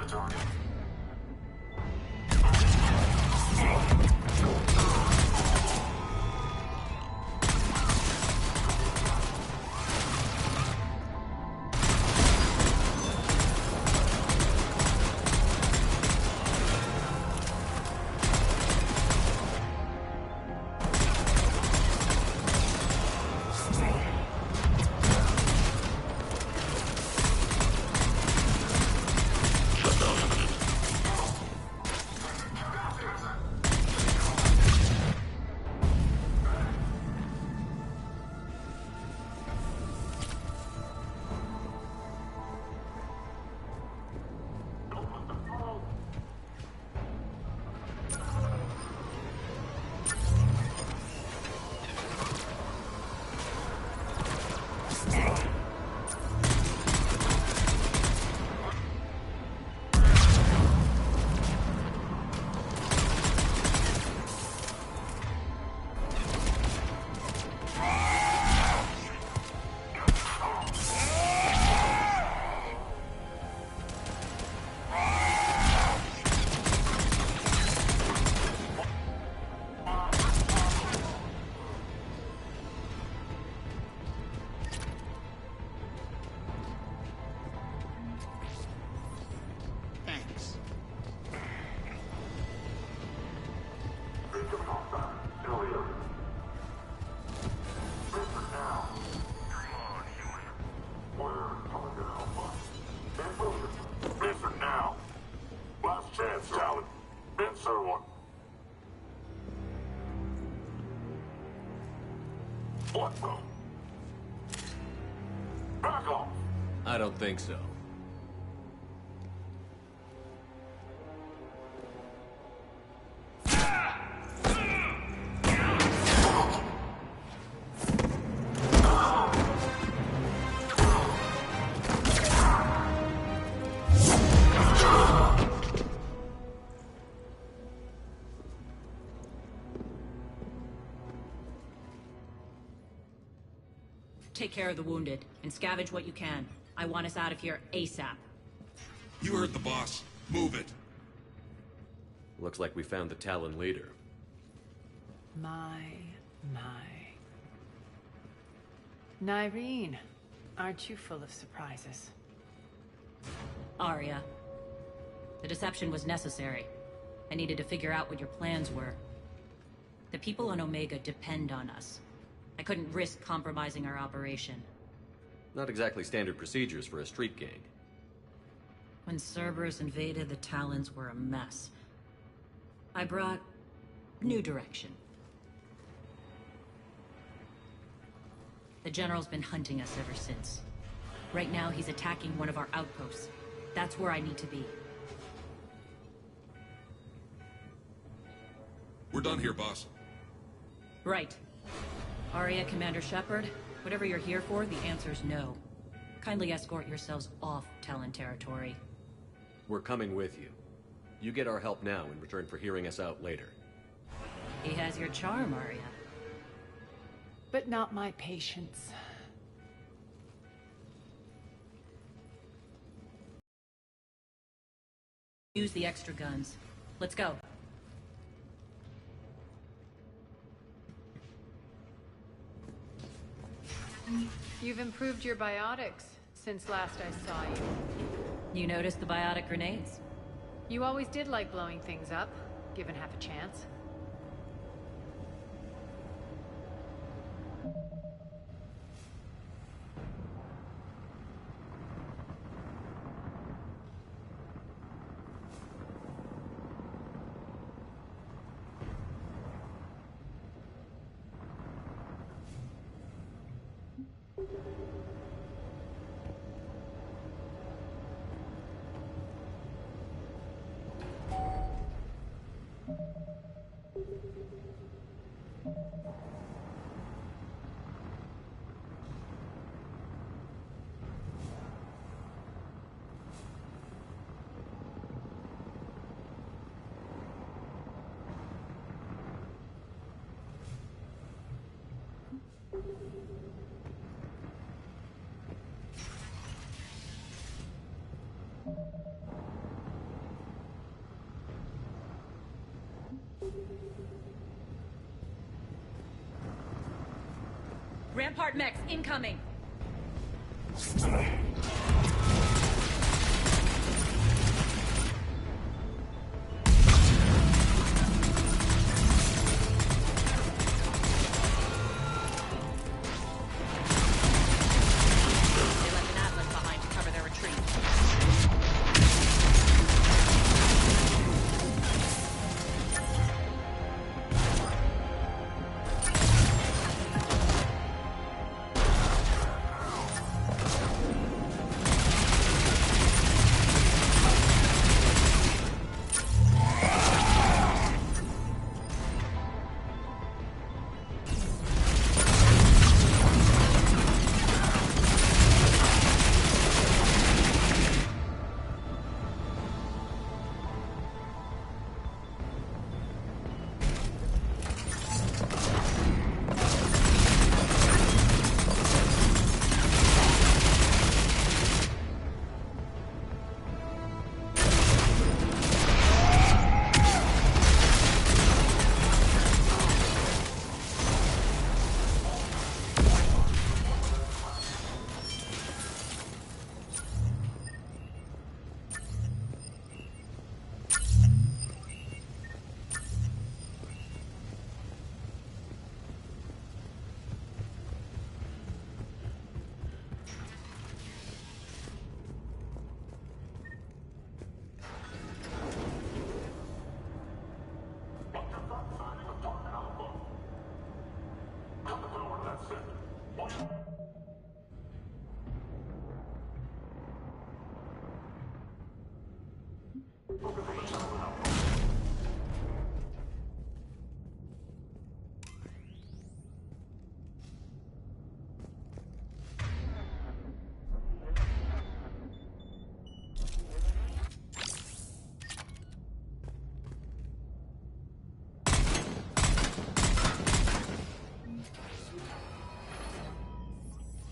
target. What the? Back off! I don't think so. Take care of the wounded, and scavenge what you can. I want us out of here ASAP. You heard the boss. Move it. Looks like we found the Talon leader. My. Nyreen, aren't you full of surprises? Arya. The deception was necessary. I needed to figure out what your plans were. The people on Omega depend on us. I couldn't risk compromising our operation. Not exactly standard procedures for a street gang. When Cerberus invaded, the Talons were a mess. I brought new direction. The General's been hunting us ever since. Right now, he's attacking one of our outposts. That's where I need to be. We're done here, boss. Right. Arya, Commander Shepard, whatever you're here for, the answer's no. Kindly escort yourselves off Talon territory. We're coming with you. You get our help now in return for hearing us out later. He has your charm, Arya. But not my patience. Use the extra guns. Let's go. You've improved your biotics since last I saw you. You noticed the biotic grenades? You always did like blowing things up, given half a chance. Rampart mechs incoming.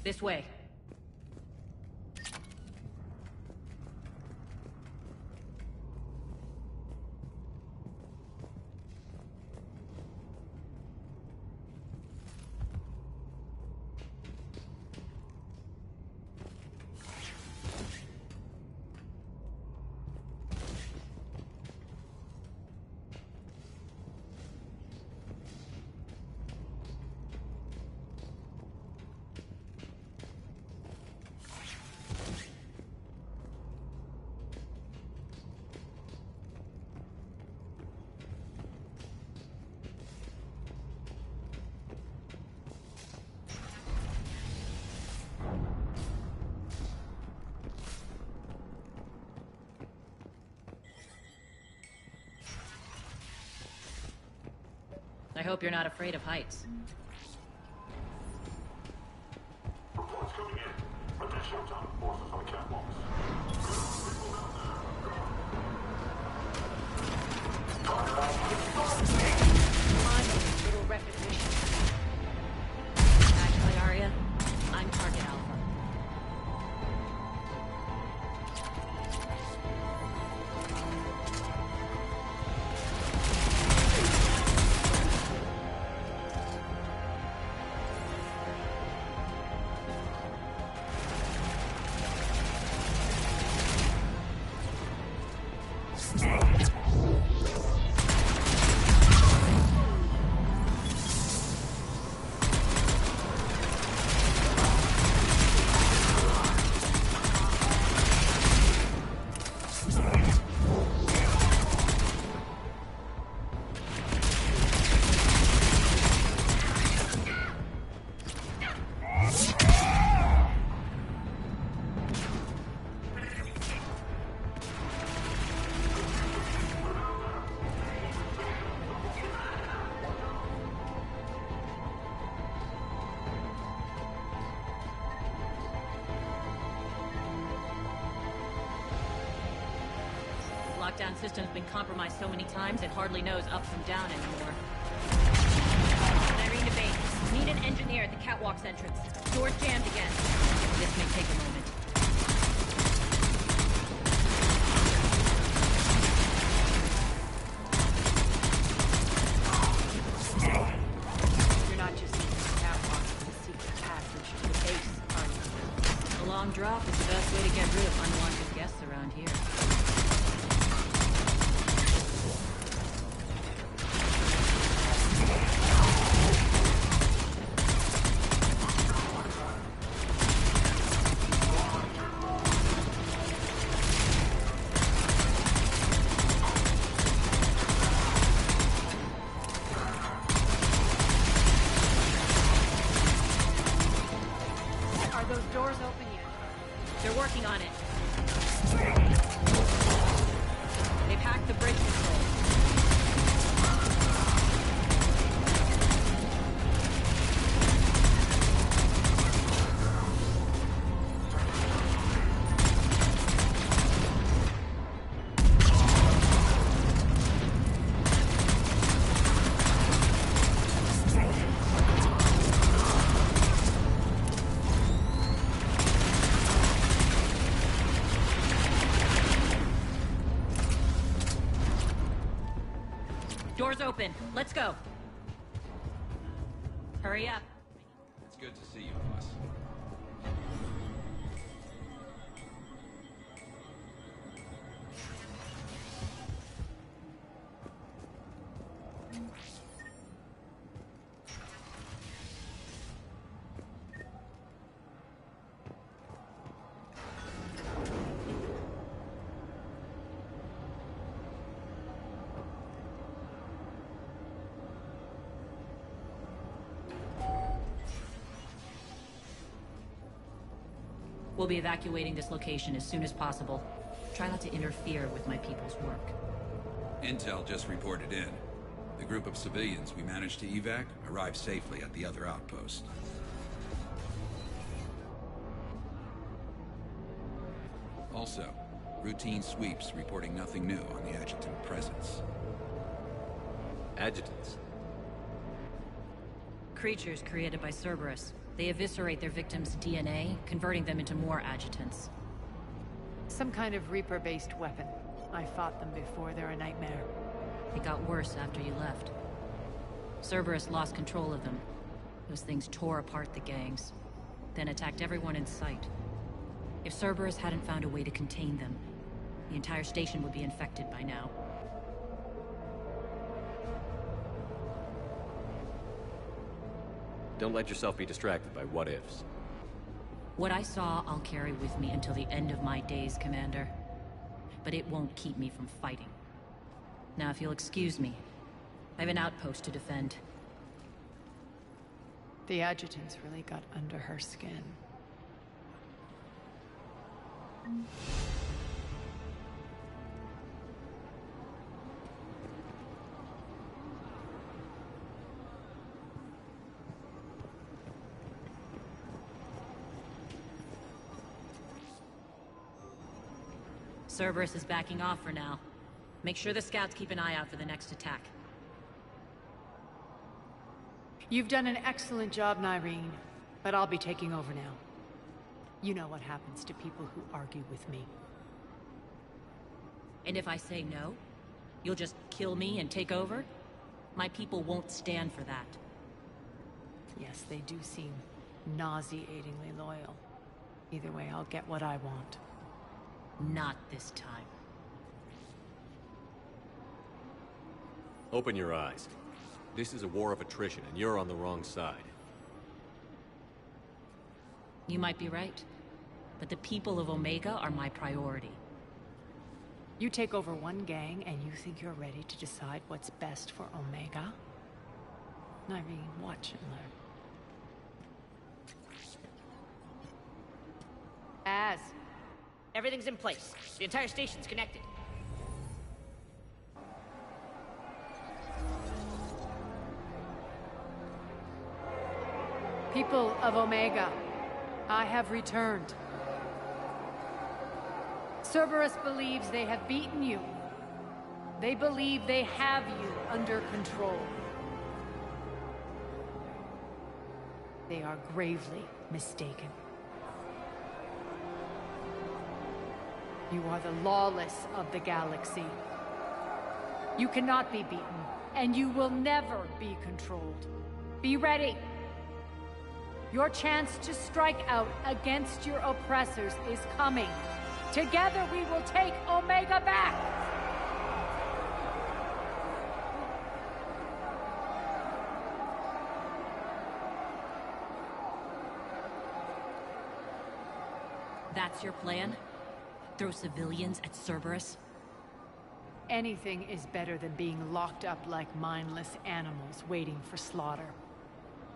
This way. I hope you're not afraid of heights. Reports coming in. Additional time forces on the catwalks. Little repetition. Actually, Arya, I'm target alpha. Lockdown system's been compromised so many times it hardly knows up from down anymore. Irene to base. Need an engineer at the catwalk's entrance. Door's jammed again. This may take a moment. Doors open. Let's go. Hurry up. It's good to see you, boss. We'll be evacuating this location as soon as possible. Try not to interfere with my people's work. Intel just reported in. The group of civilians we managed to evac arrived safely at the other outpost. Also, routine sweeps reporting nothing new on the adjutant presence. Adjutants? Creatures created by Cerberus. They eviscerate their victims' DNA, converting them into more adjutants. Some kind of Reaper-based weapon. I fought them before, they're a nightmare. It got worse after you left. Cerberus lost control of them. Those things tore apart the gangs, then attacked everyone in sight. If Cerberus hadn't found a way to contain them, the entire station would be infected by now. Don't let yourself be distracted by what-ifs. What I saw, I'll carry with me until the end of my days, Commander. But it won't keep me from fighting. Now, if you'll excuse me, I have an outpost to defend. The adjutants really got under her skin. Cerberus is backing off for now. Make sure the scouts keep an eye out for the next attack. You've done an excellent job, Nyreen, but I'll be taking over now. You know what happens to people who argue with me. And if I say no, you'll just kill me and take over? My people won't stand for that. Yes, they do seem nauseatingly loyal. Either way, I'll get what I want. Not this time. Open your eyes. This is a war of attrition, and you're on the wrong side. You might be right, but the people of Omega are my priority. You take over one gang, and you think you're ready to decide what's best for Omega? Nyreen, watch and learn. Everything's in place. The entire station's connected. People of Omega, I have returned. Cerberus believes they have beaten you. They believe they have you under control. They are gravely mistaken. You are the lawless of the galaxy. You cannot be beaten, and you will never be controlled. Be ready. Your chance to strike out against your oppressors is coming. Together we will take Omega back! That's your plan? Throw civilians at Cerberus? Anything is better than being locked up like mindless animals waiting for slaughter.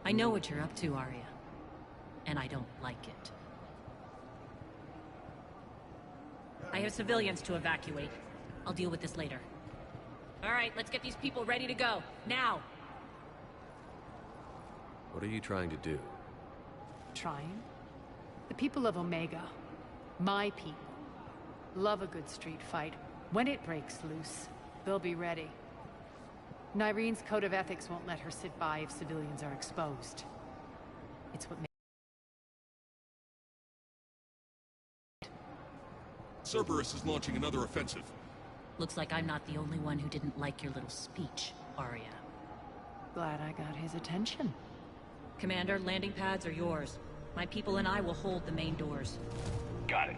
I know what you're up to, Arya. And I don't like it. I have civilians to evacuate. I'll deal with this later. All right, let's get these people ready to go. Now! What are you trying to do? Trying? The people of Omega, my people, love a good street fight. When it breaks loose, they'll be ready. Nyreen's code of ethics won't let her sit by if civilians are exposed. It's what makes... Cerberus is launching another offensive. Looks like I'm not the only one who didn't like your little speech. Arya. Glad I got his attention. Commander, landing pads are yours. My people and I will hold the main doors. Got it.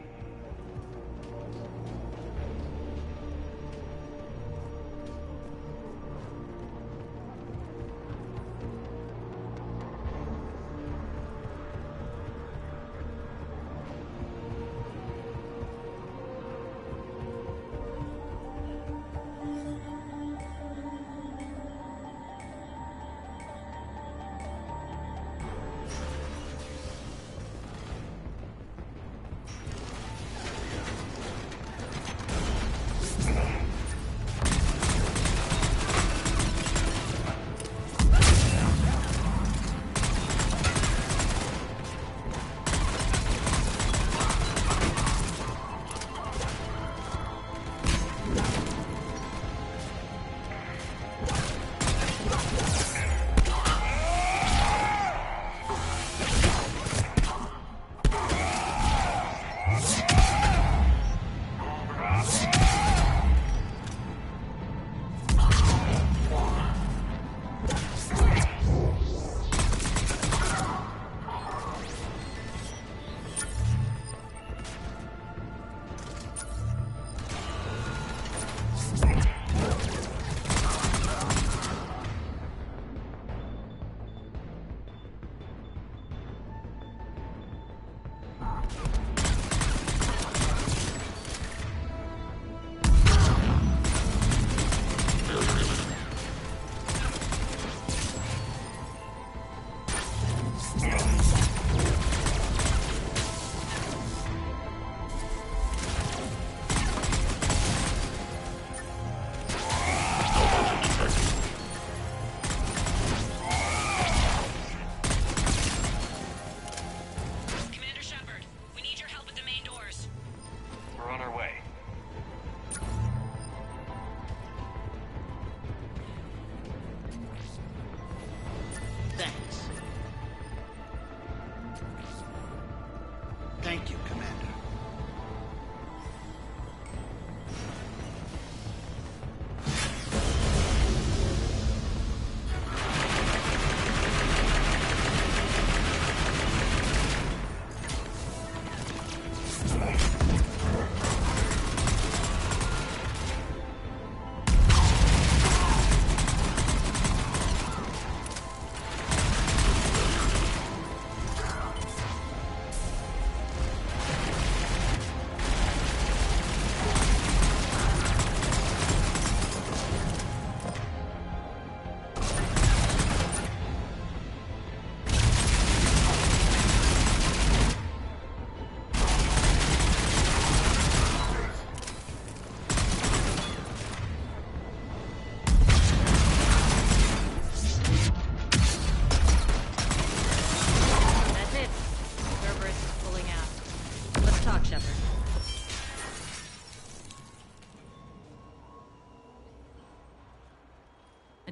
Thank you, Commander.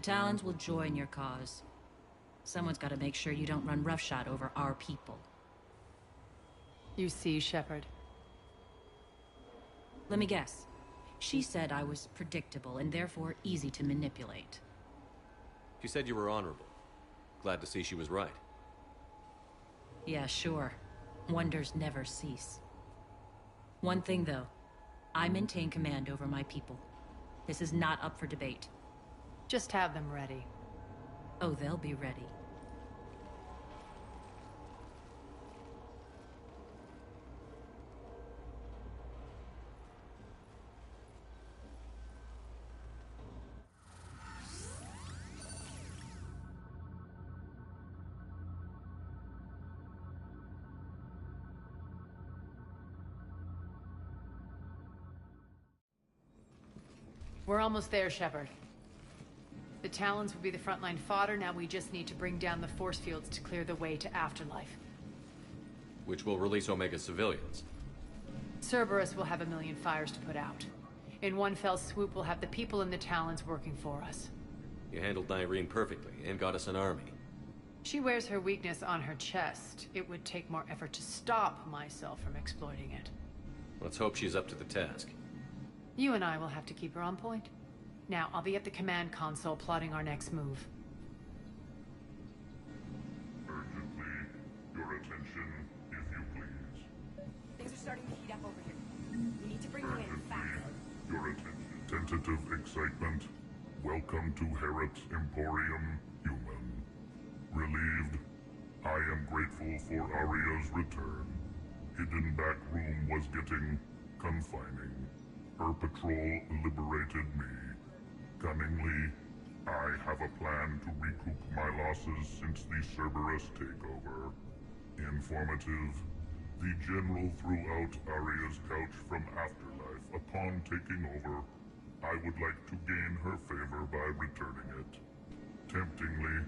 The Talons will join your cause. Someone's got to make sure you don't run roughshod over our people. You see, Shepard? Let me guess. She said I was predictable and therefore easy to manipulate. She said you were honorable. Glad to see she was right. Yeah, sure. Wonders never cease. One thing, though. I maintain command over my people. This is not up for debate. Just have them ready. Oh, they'll be ready. We're almost there, Shepard. The Talons will be the frontline fodder, now we just need to bring down the force fields to clear the way to Afterlife. Which will release Omega civilians. Cerberus will have 1,000,000 fires to put out. In one fell swoop, we'll have the people in the Talons working for us. You handled Nyreen perfectly, and got us an army. She wears her weakness on her chest. It would take more effort to stop myself from exploiting it. Let's hope she's up to the task. You and I will have to keep her on point. Now, I'll be at the command console plotting our next move. Urgently, your attention, if you please. Things are starting to heat up over here. We need to bring you in fast. Your attention. Tentative excitement. Welcome to Herot's Emporium, human. Relieved. I am grateful for Aria's return. Hidden back room was getting confining. Her patrol liberated me. Cunningly, I have a plan to recoup my losses since the Cerberus takeover. Informative. The General threw out Aria's couch from Afterlife upon taking over. I would like to gain her favor by returning it. Temptingly,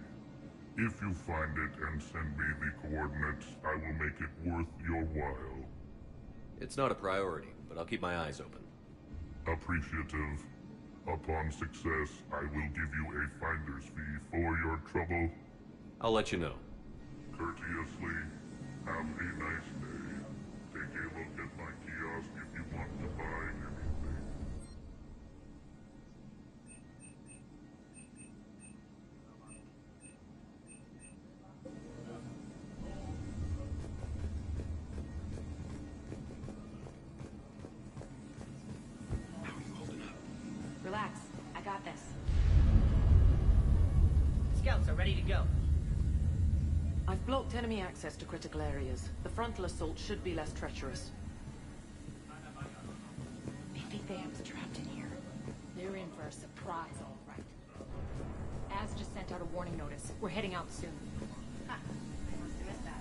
if you find it and send me the coordinates, I will make it worth your while. It's not a priority, but I'll keep my eyes open. Appreciative. Upon success, I will give you a finder's fee for your trouble. I'll let you know. Courteously, have a nice day. Take a look at my kiosk if you want to buy anything. Relax. I got this. Scouts are ready to go. I've blocked enemy access to critical areas. The frontal assault should be less treacherous. They think they have us trapped in here. They're in for a surprise, all right. Az just sent out a warning notice. We're heading out soon. Ha! I must have missed that.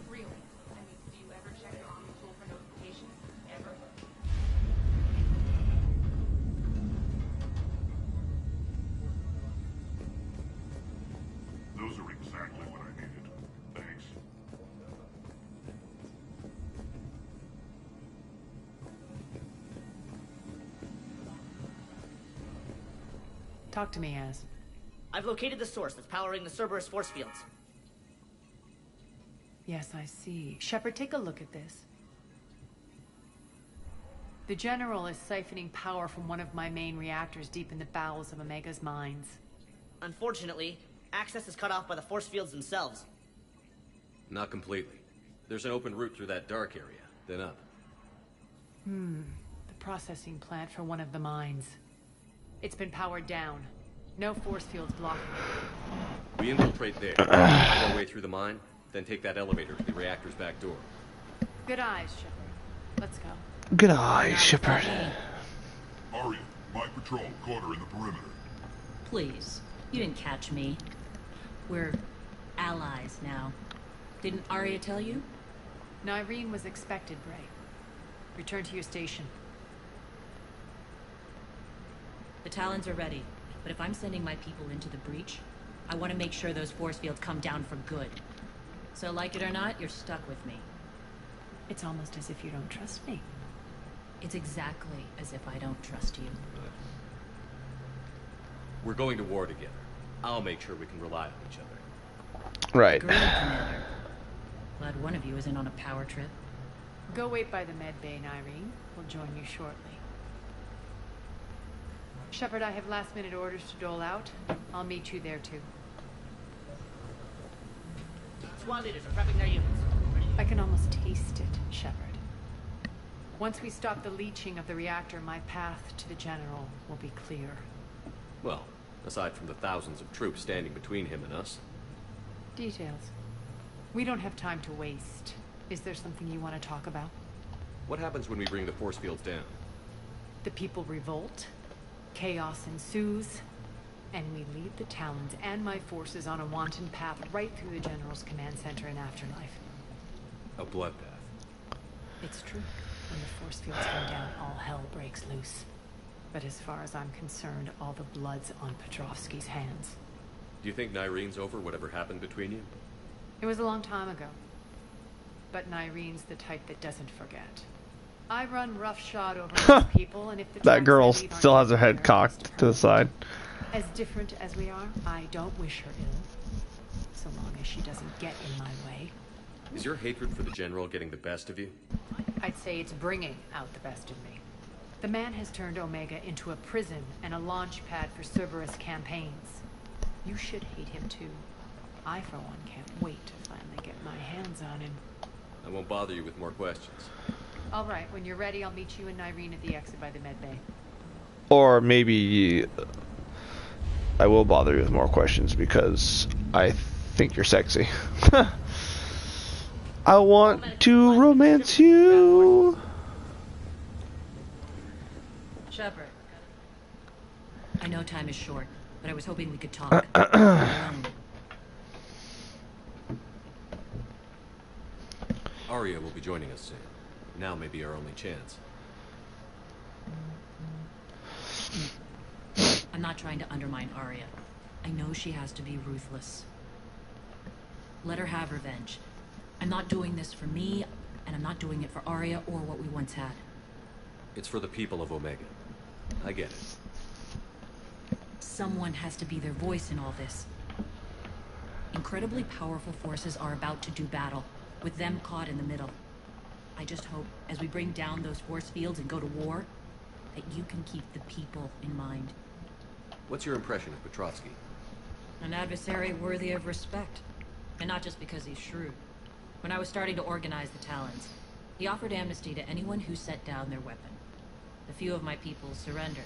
Really? I mean, do you ever check your Omni tool for notifications? Ever? Those are exactly what I needed. Thanks. Talk to me, Az. I've located the source that's powering the Cerberus force fields. Yes, I see. Shepard, take a look at this. The General is siphoning power from one of my main reactors deep in the bowels of Omega's mines. Unfortunately, access is cut off by the force fields themselves. Not completely. There's an open route through that dark area, then up. The processing plant for one of the mines. It's been powered down. No force fields blocking it. We infiltrate there, find our way through the mine, then take that elevator to the reactor's back door. Good eyes, Shepard. Let's go. Good eye, Shepard. Aria, my patrol caught her in the perimeter. Please, you didn't catch me. We're allies now. Didn't Arya tell you? Nyreen was expected, Bray. Return to your station. The Talons are ready, but if I'm sending my people into the breach, I want to make sure those force fields come down for good. So like it or not, you're stuck with me. It's almost as if you don't trust me. It's exactly as if I don't trust you. We're going to war together. I'll make sure we can rely on each other. Right. Agreed, Commander. Glad one of you isn't on a power trip. Go wait by the med bay, Nyreen. We'll join you shortly. Shepard, I have last-minute orders to dole out. I'll meet you there, too. Squad leaders are prepping their units. I can almost taste it, Shepard. Once we stop the leaching of the reactor, my path to the General will be clear. Well, aside from the thousands of troops standing between him and us. Details. We don't have time to waste. Is there something you want to talk about? What happens when we bring the force fields down? The people revolt, chaos ensues, and we lead the Talons and my forces on a wanton path right through the General's command center in Afterlife. A bloodbath. It's true. When the force fields come down, all hell breaks loose. But as far as I'm concerned, all the blood's on Petrovsky's hands. Do you think Nyreen's over whatever happened between you? It was a long time ago. But Nyreen's the type that doesn't forget. I run roughshod over those people, and if the That girl trunks they leave still aren't has her head cocked to the side. as different as we are, I don't wish her ill. So long as she doesn't get in my way. Is your hatred for the General getting the best of you? I'd say it's bringing out the best of me. The man has turned Omega into a prison and a launch pad for Cerberus campaigns. You should hate him too. I, for one, can't wait to finally get my hands on him. I won't bother you with more questions. All right, when you're ready, I'll meet you and Irene at the exit by the med bay. Or maybe I will bother you with more questions because I think you're sexy. I want to romance you. Shepard. I know time is short, but I was hoping we could talk. Arya will be joining us soon. Now may be our only chance. I'm not trying to undermine Arya. I know she has to be ruthless. Let her have revenge. I'm not doing this for me, and I'm not doing it for Arya or what we once had. It's for the people of Omega. I get it. Someone has to be their voice in all this. Incredibly powerful forces are about to do battle, with them caught in the middle. I just hope, as we bring down those force fields and go to war, that you can keep the people in mind. What's your impression of Petrovsky? An adversary worthy of respect. And not just because he's shrewd. When I was starting to organize the Talons, he offered amnesty to anyone who set down their weapon. A few of my people surrendered,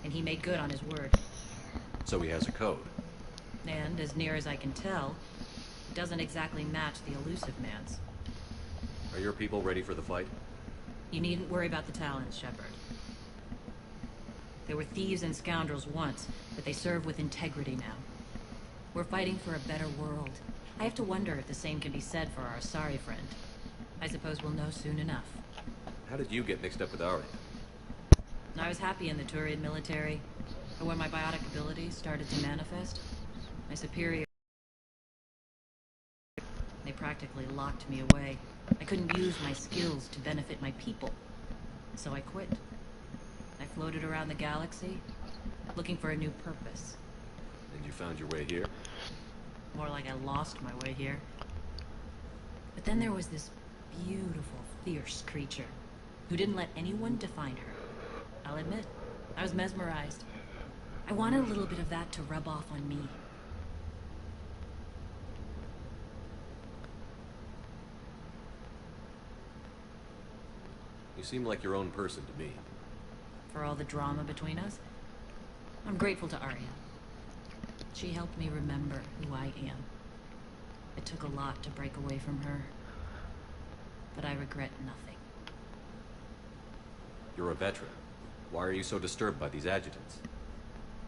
and he made good on his word. So he has a code. And, as near as I can tell, it doesn't exactly match the elusive man's. Are your people ready for the fight? You needn't worry about the Talons, Shepard. They were thieves and scoundrels once, but they serve with integrity now. We're fighting for a better world. I have to wonder if the same can be said for our Asari friend. I suppose we'll know soon enough. How did you get mixed up with Arya? I was happy in the Turian military, but when my biotic abilities started to manifest, my superior... They practically locked me away. I couldn't use my skills to benefit my people, so I quit. I floated around the galaxy, looking for a new purpose. And you found your way here? More like I lost my way here. But then there was this beautiful, fierce creature who didn't let anyone define her. I'll admit, I was mesmerized. I wanted a little bit of that to rub off on me. You seem like your own person to me. For all the drama between us, I'm grateful to Arya. She helped me remember who I am. It took a lot to break away from her, but I regret nothing. You're a veteran. Why are you so disturbed by these adjutants?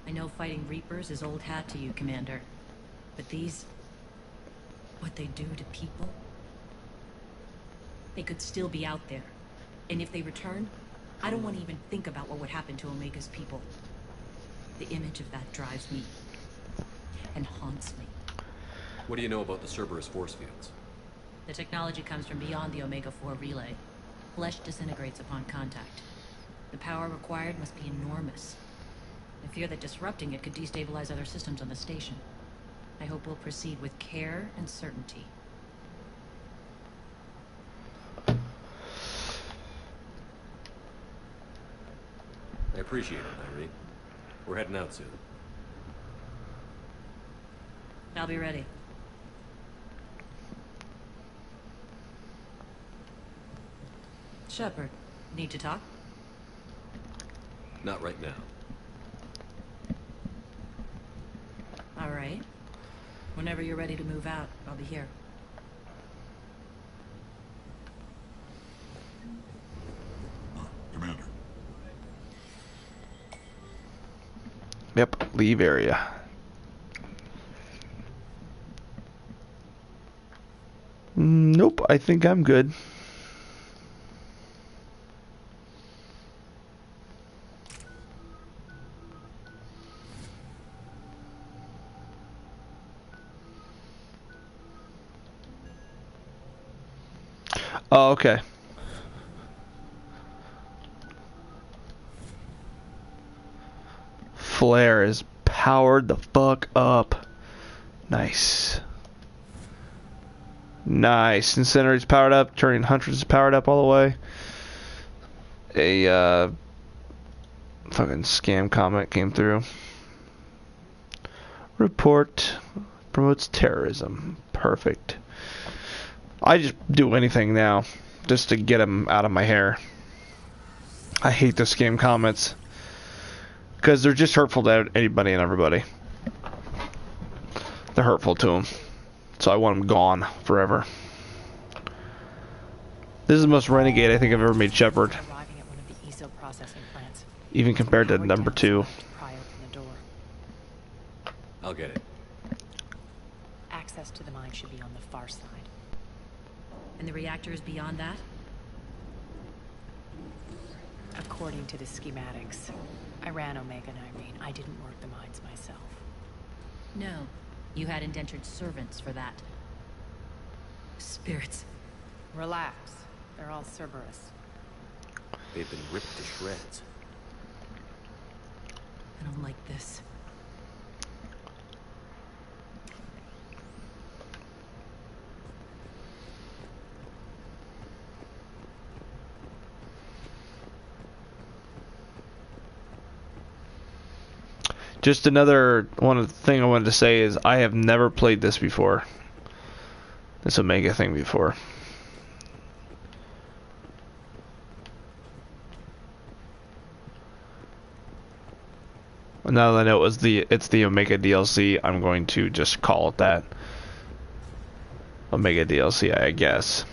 I know fighting Reapers is old hat to you, Commander. But these... what they do to people... They could still be out there. And if they return, I don't want to even think about what would happen to Omega's people. The image of that drives me. And haunts me. What do you know about the Cerberus force fields? The technology comes from beyond the Omega-4 relay. Flesh disintegrates upon contact. The power required must be enormous. I fear that disrupting it could destabilize other systems on the station. I hope we'll proceed with care and certainty. I appreciate it, Irene. We're heading out soon. I'll be ready. Shepard, need to talk? Not right now. All right. Whenever you're ready to move out, I'll be here. Commander. Yep, leave area. Nope, I think I'm good. Oh, okay. Flare is powered the fuck up. Nice. Nice. Incinerator's powered up. Turning Huntress is powered up all the way. A fucking scam comment came through. Report promotes terrorism. Perfect. I just do anything now just to get them out of my hair. I hate those scam comments because they're just hurtful to anybody and everybody. They're hurtful to them, so I want them gone forever. This is the most renegade I think I've ever made Shepard, even compared to number 2. I'll get it. Access to the mine should be on the far side. And the reactor is beyond that? According to the schematics. I ran Omega and Irene. I didn't work the mines myself. No. You had indentured servants for that. Spirits. Relax. They're all Cerberus. They've been ripped to shreds. I don't like this. Just another thing I wanted to say is I have never played this before. This Omega thing before. Now that I know it's the Omega DLC, I'm going to just call it that. Omega DLC, I guess.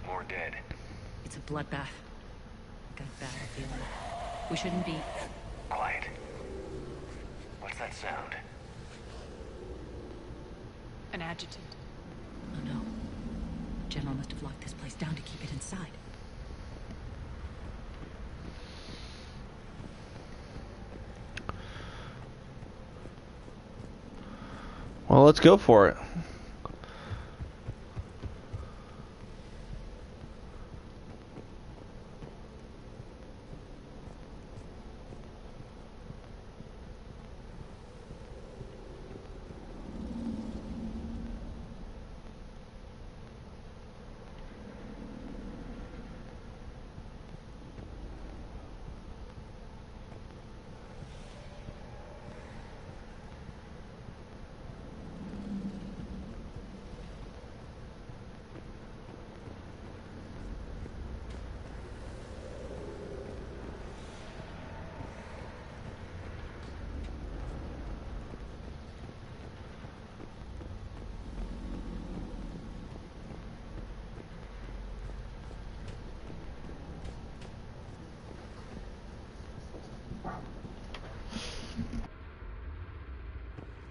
More dead. It's a bloodbath. Got a bad feeling. We shouldn't be... Quiet. What's that sound? An adjutant. Oh no. General must have locked this place down to keep it inside. Well, let's go for it.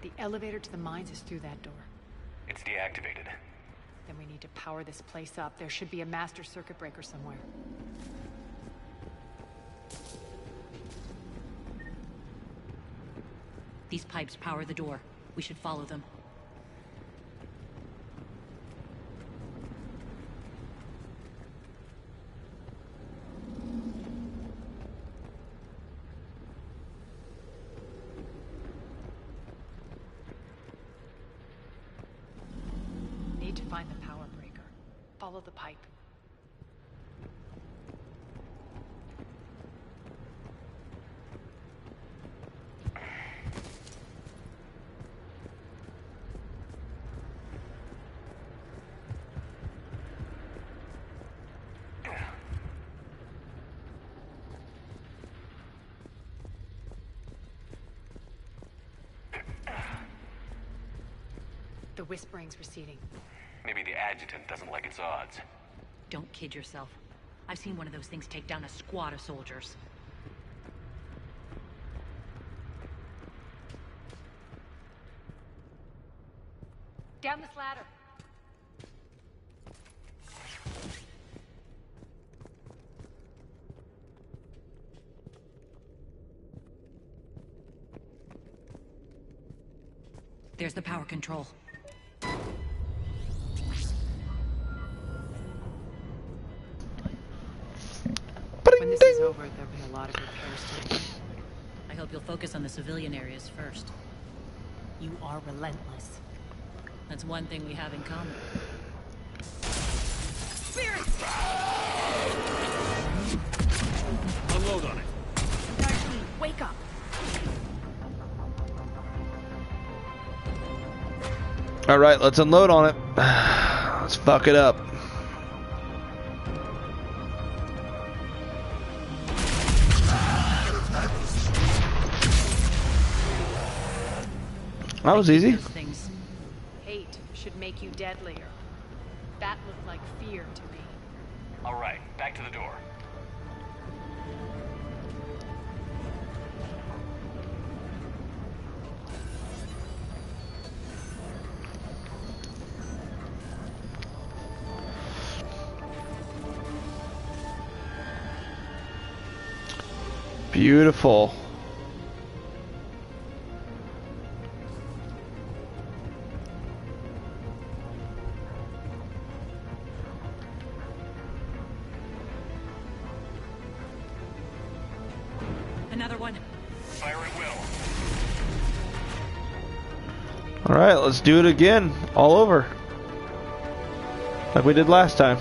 The elevator to the mines is through that door. It's deactivated. Then we need to power this place up. There should be a master circuit breaker somewhere. These pipes power the door. We should follow them. Need to find the power breaker. Follow the pipe. The whispering's receding. Maybe the adjutant doesn't like its odds. Don't kid yourself. I've seen one of those things take down a squad of soldiers. Down this ladder. There's the power control. When this is over, there'll be a lot of repairs to do. I hope you'll focus on the civilian areas first. You are relentless. That's one thing we have in common. Spirits! unload on it. Wake up. All right, let's unload on it. Let's fuck it up. That was easy. Things. Hate should make you deadlier. That looked like fear to me. All right, back to the door. Beautiful. Another one. Fire at will. All right, let's do it again, all over, like we did last time.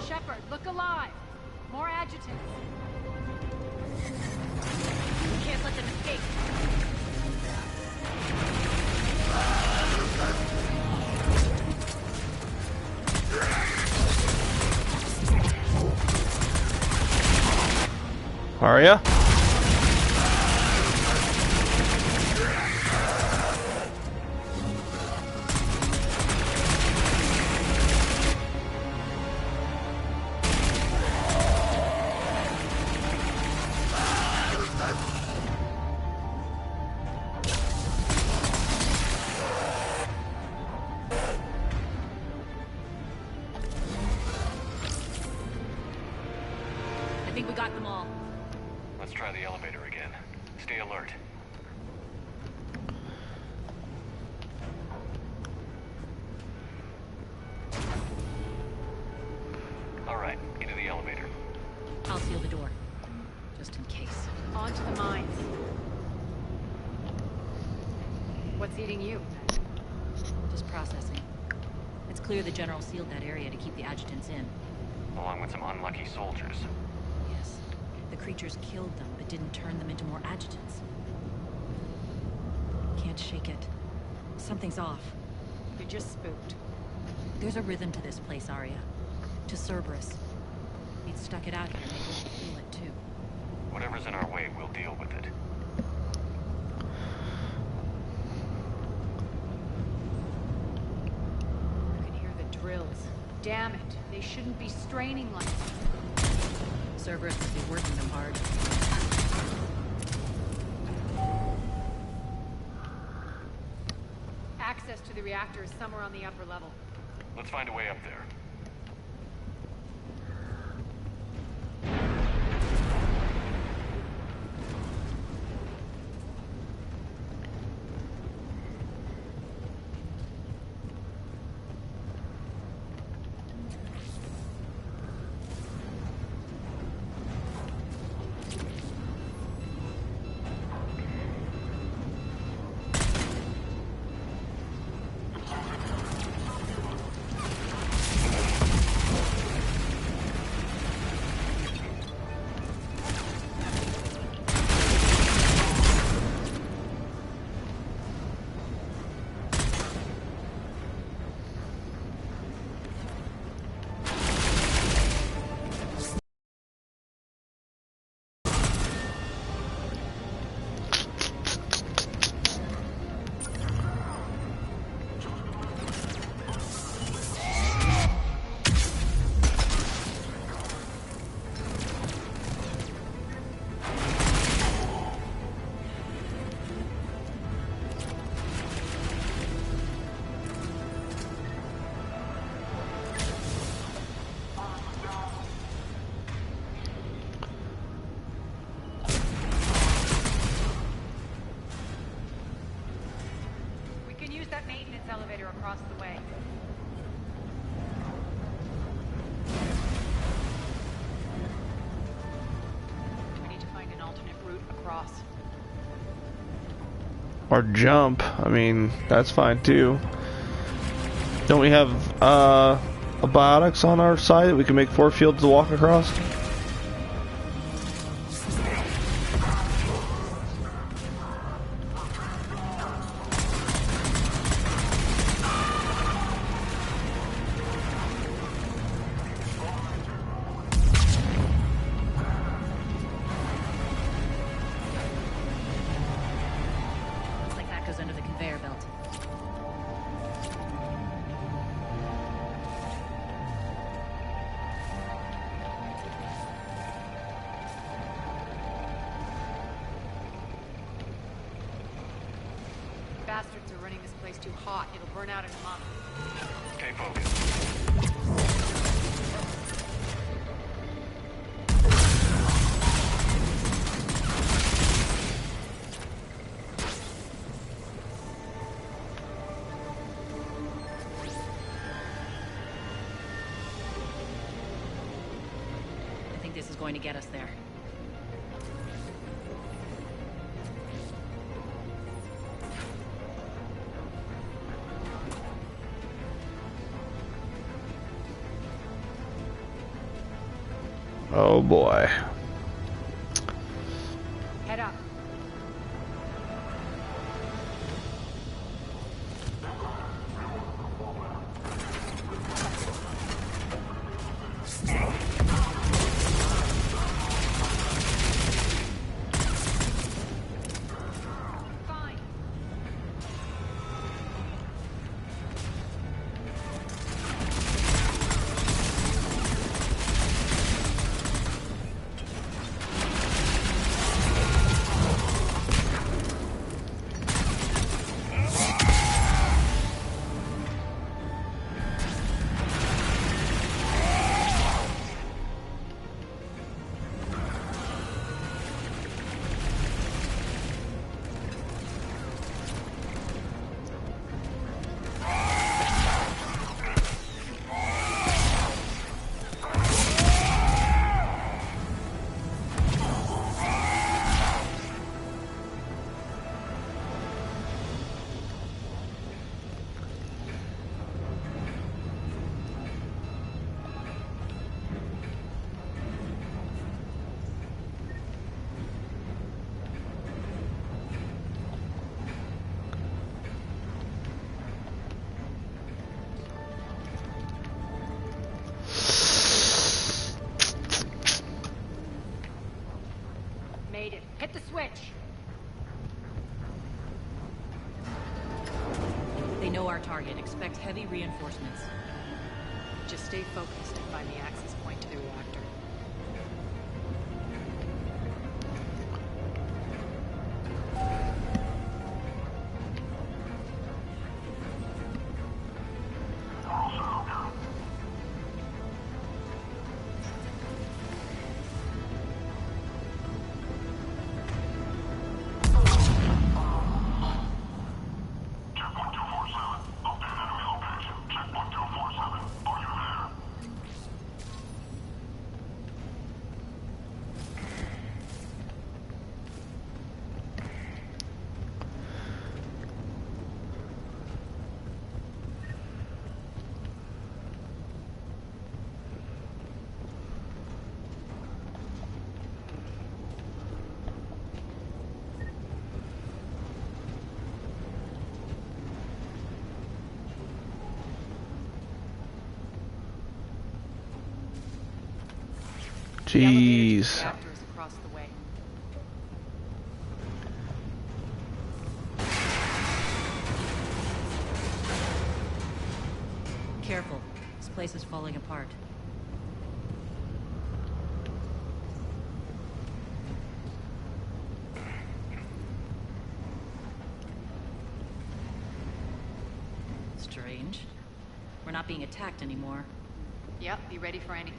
Shepard, look alive. More adjutants. We can't let them escape. Arya? I think we got them all. Let's try the elevator again. Stay alert. All right, into the elevator. I'll seal the door. Just in case. On to the mines. What's eating you? Just processing. It's clear the General sealed that area to keep the adjutants in. Along with some unlucky soldiers. Yes. The creatures killed them, but didn't turn them into more adjutants. Can't shake it. Something's off. You're just spooked. There's a rhythm to this place, Arya. To Cerberus. He'd stuck it out here, maybe we can feel it too. Whatever's in our way, we'll deal with it. You can hear the drills. Damn it. They shouldn't be straining like that. Cerberus must be working them hard. Access to the reactor is somewhere on the upper level. Let's find a way up there. Elevator across the way. We need to find an alternate route across. across. Or jump. I mean, that's fine too. Don't we have biotics on our side that we can make force fields to walk across? Looks like that goes under the conveyor belt. Bastards are running this place too hot. It'll burn out in a month. Stay focused. I think this is going to get us there. Oh boy. Head up. Made it. Hit the switch. They know our target. Expect heavy reinforcements. Just stay focused and find the access point to the reactor. Jeez. Reactor is across the way. Careful. This place is falling apart. Strange. We're not being attacked anymore. Yep, be ready for anything.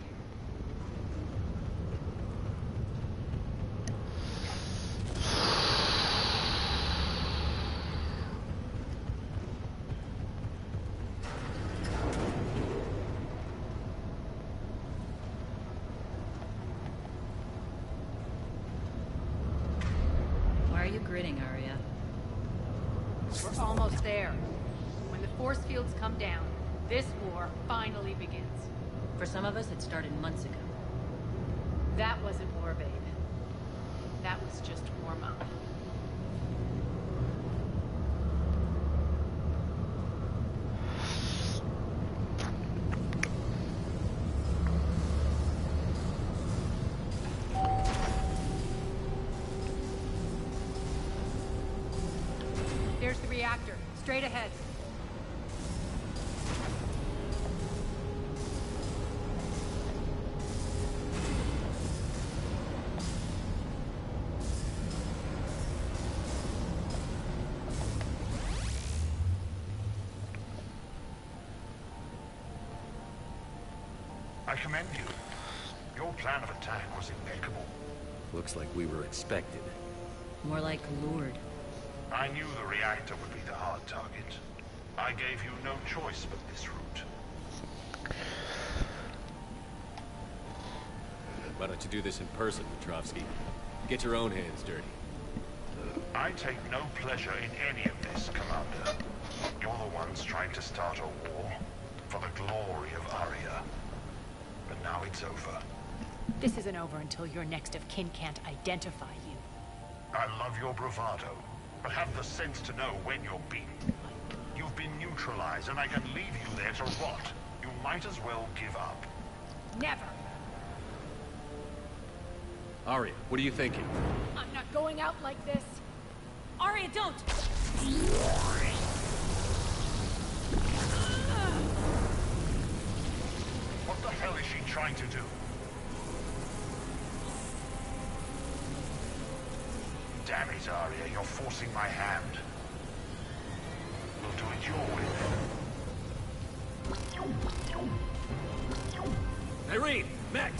you grinning, Arya? We're almost there. When the force fields come down, this war finally begins. For some of us, it started months ago. That wasn't war, babe. That was just warm-up. There's the reactor. Straight ahead. I commend you. Your plan of attack was impeccable. Looks like we were expected. More like lured. I knew the reactor would be the hard target. I gave you no choice but this route. Why don't you do this in person, Petrovsky? Get your own hands dirty. I take no pleasure in any of this, Commander. You're the ones trying to start a war for the glory of Arya. But now it's over. This isn't over until your next of kin can't identify you. I love your bravado, but have the sense to know when you're beaten. You've been neutralized, and I can leave you there to rot. You might as well give up. Never! Arya, what are you thinking? I'm not going out like this. Arya, don't! What the hell is she trying to do? Damn it, Arya, you're forcing my hand. We'll do it your way then. Irene! Max!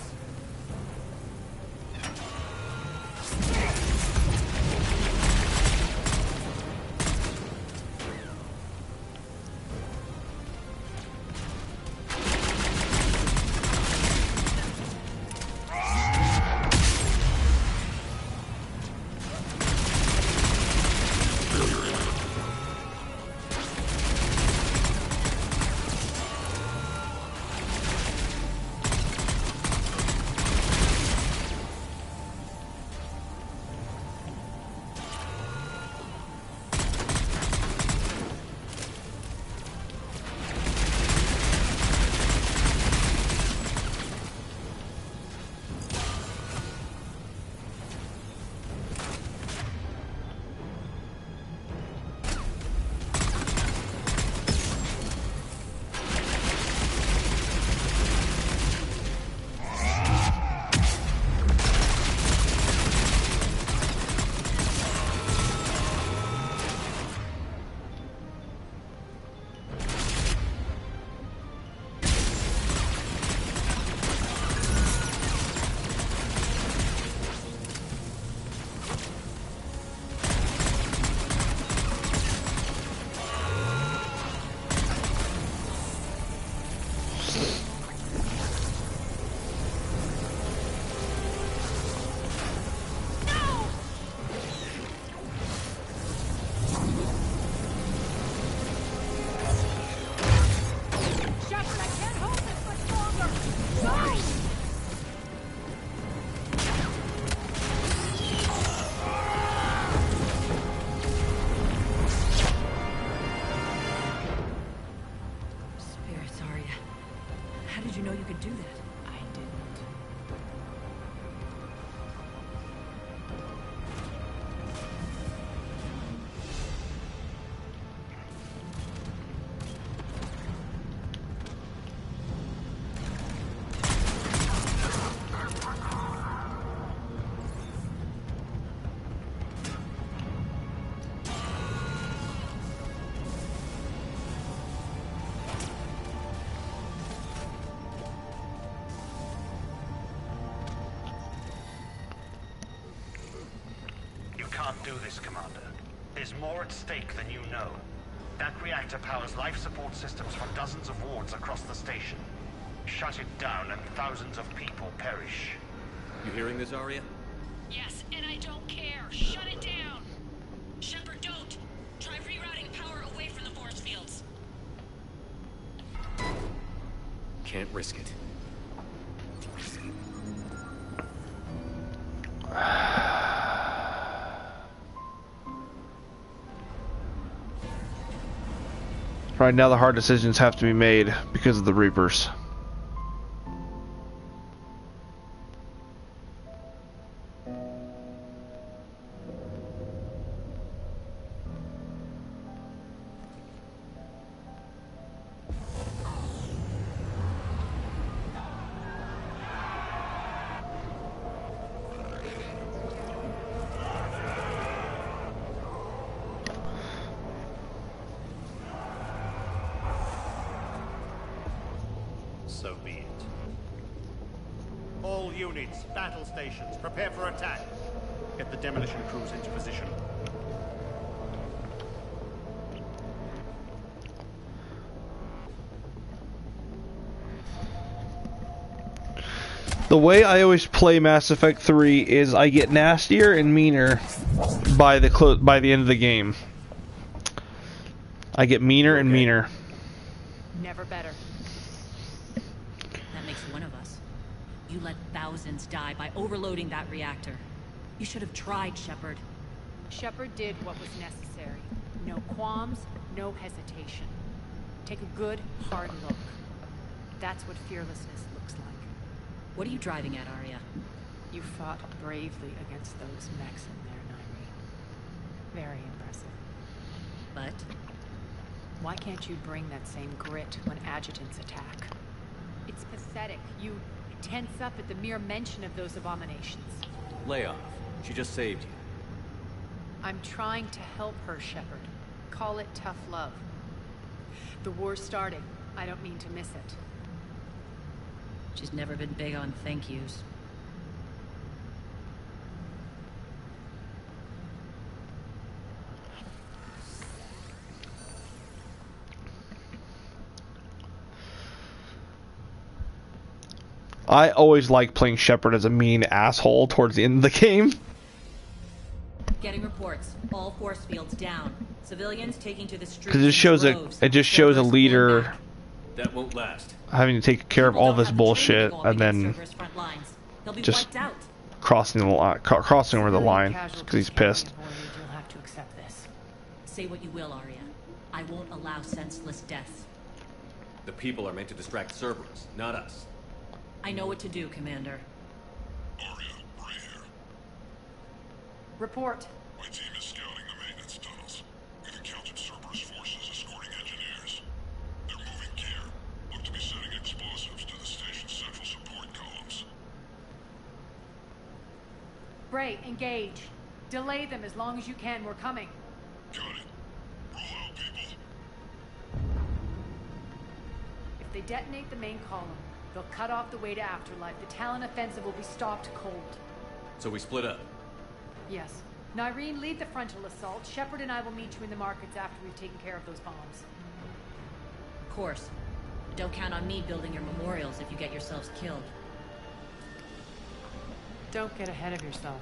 Can't do this, Commander. There's more at stake than you know. That reactor powers life support systems for dozens of wards across the station. Shut it down and thousands of people perish. You hearing this, Arya? Yes, and I don't care. Shut it down. can't risk it. Right now, the hard decisions have to be made because of the Reapers. So be it. All units, battle stations, prepare for attack. Get the demolition crews into position. The way I always play Mass Effect 3 is I get nastier and meaner by the end of the game. I get meaner and meaner. Never better. That makes one of us. You let thousands die by overloading that reactor. You should have tried, Shepard. Shepard did what was necessary. No qualms, no hesitation. Take a good, hard look. That's what fearlessness looks like. What are you driving at, Arya? You fought bravely against those mechs in there, Nairi. Very impressive. But? Why can't you bring that same grit when adjutants attack? It's pathetic. You tense up at the mere mention of those abominations. Lay off. She just saved you. I'm trying to help her, Shepard. Call it tough love. The war's starting. I don't mean to miss it. She's never been big on thank yous. I always like playing Shepard as a mean asshole towards the end of the game. Getting reports. All force fields down. Civilians taking to the streets. Because it just shows a leader That won't last. having to take care of all this bullshit and then just crossing over the line because he's pissed. You'll have to accept this. Say what you will, Arya. I won't allow senseless deaths. The people are meant to distract Cerberus, not us. I know what to do, Commander. Arya, Ray here. Report. My team is scouting the maintenance tunnels. We've encountered Cerberus forces escorting engineers. They're moving gear. Look to be setting explosives to the station's central support columns. Bray, engage. Delay them as long as you can. We're coming. Got it. Roll out, people. If they detonate the main column, they'll cut off the way to Afterlife. The Talon offensive will be stopped cold. So we split up. Yes. Nyreen, lead the frontal assault. Shepard and I will meet you in the markets after we've taken care of those bombs. Of course. Don't count on me building your memorials if you get yourselves killed. Don't get ahead of yourself.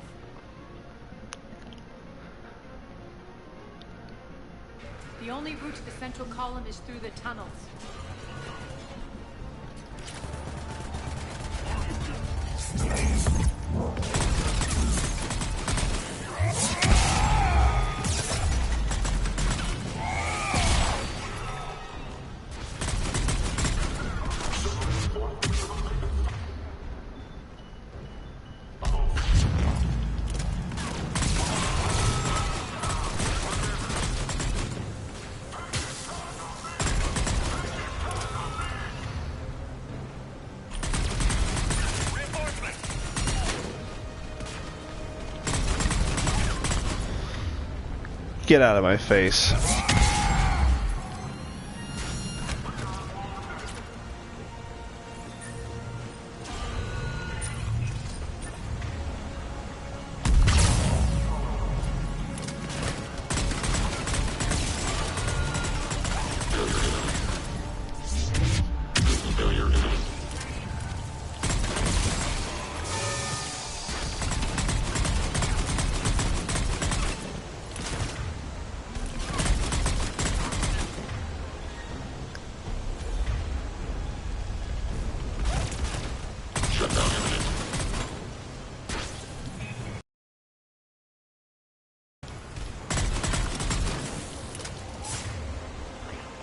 The only route to the central column is through the tunnels. Get out of my face.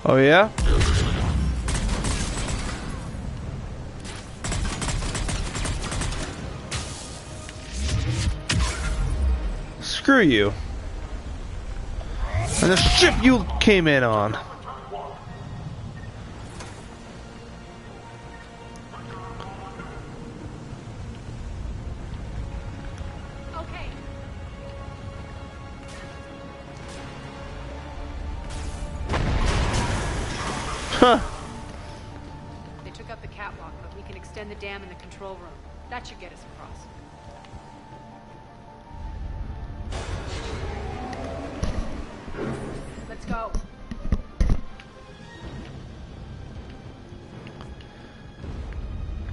Oh yeah? Screw you. And the ship you came in on. Okay. Huh. They took up the catwalk, but we can extend the dam in the control room. That should get us across. Let's go.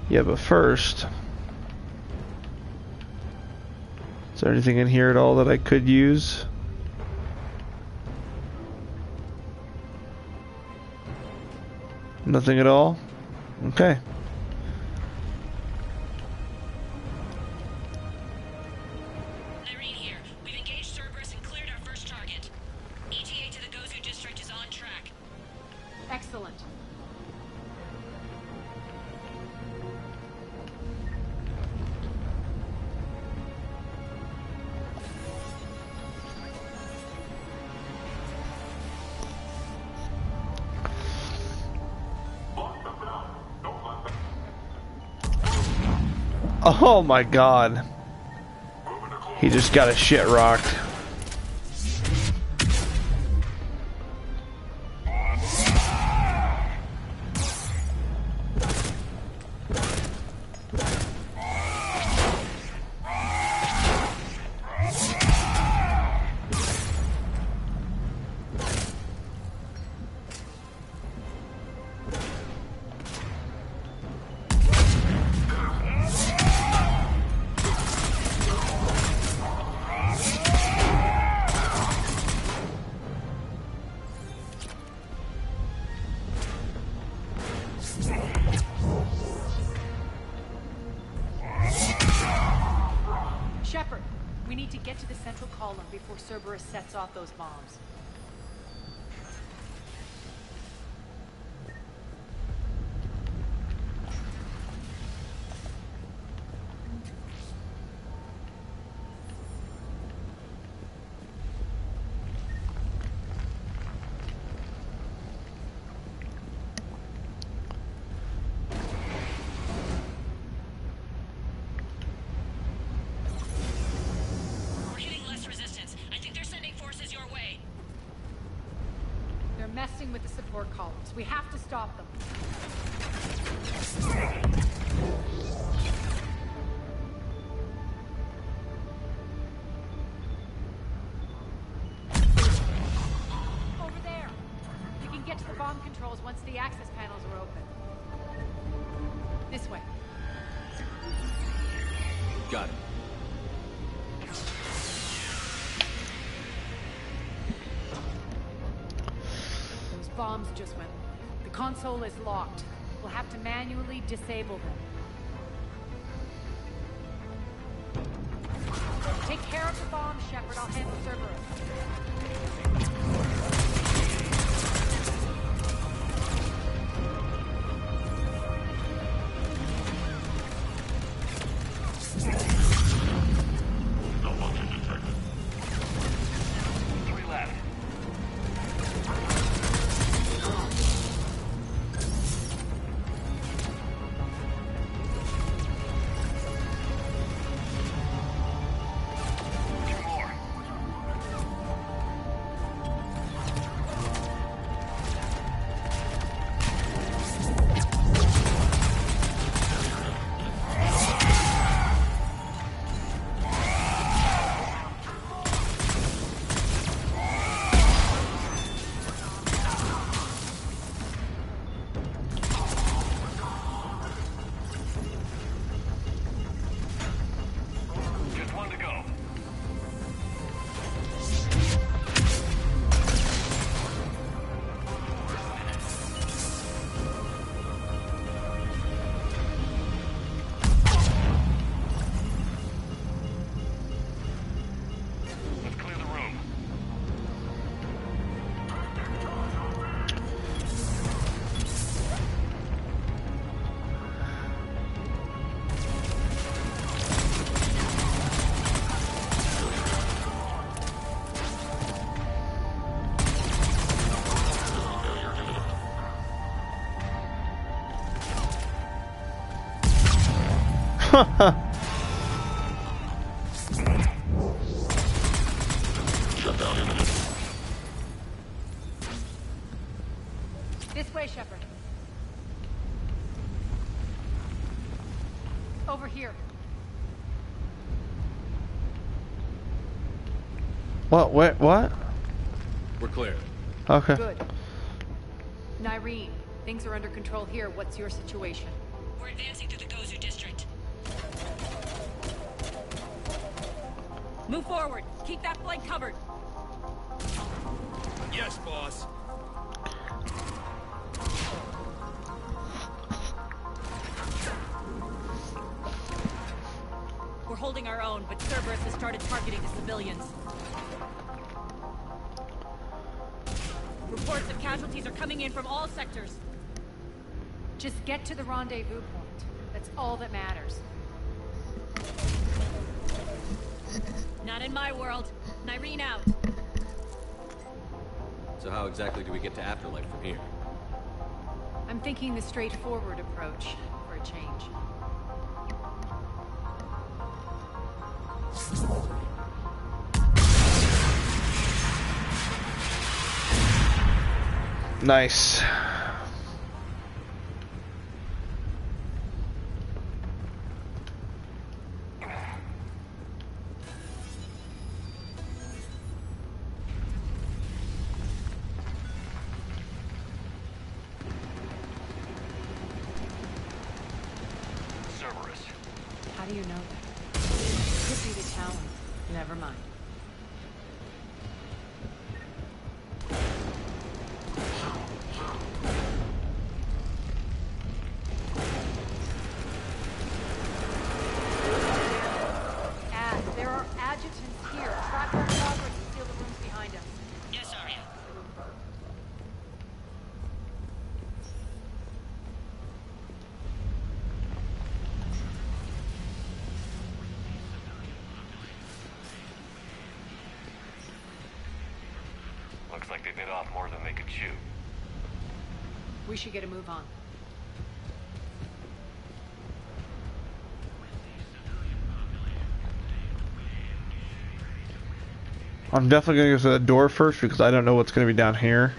Yeah, but first... Is there anything in here at all that I could use? Nothing at all? Okay. Irene here. We've engaged Cerberus and cleared our first target. ETA to the Gozu district is on track. Excellent. Oh my god. He just got his shit rocked. Shepard, we need to get to the central column before Cerberus sets off those bombs. We're hitting less resistance. I think they're sending forces your way. They're messing with the support columns. We have to stop them. Over there. We can get to the bomb controls once the access panels are open. This way. Got it. Those bombs just went. The console is locked. We'll have to manually disable them. Take care of the bombs, Shepard. I'll handle Cerberus. Three left. This way, Shepard. Over here. What? Wait, what? We're clear. Okay. Good. Nyreen, things are under control here. What's your situation? We're advancing through the Gozu district. Move forward. Keep that flank covered. Yes, boss. We're holding our own, but Cerberus has started targeting the civilians. Reports of casualties are coming in from all sectors. Just get to the rendezvous point. That's all that matters. Not in my world. Nyreen out. So how exactly do we get to Afterlife from here? I'm thinking the straightforward approach for a change. Nice. Cerberus. How do you know that? Could be the Talon. Never mind. There are adjutants here. Track our progress and seal the rooms behind us. Yes, Arya. Looks like they bit off more than they could chew. We should get a move on. I'm definitely gonna go to the door first because I don't know what's gonna be down here.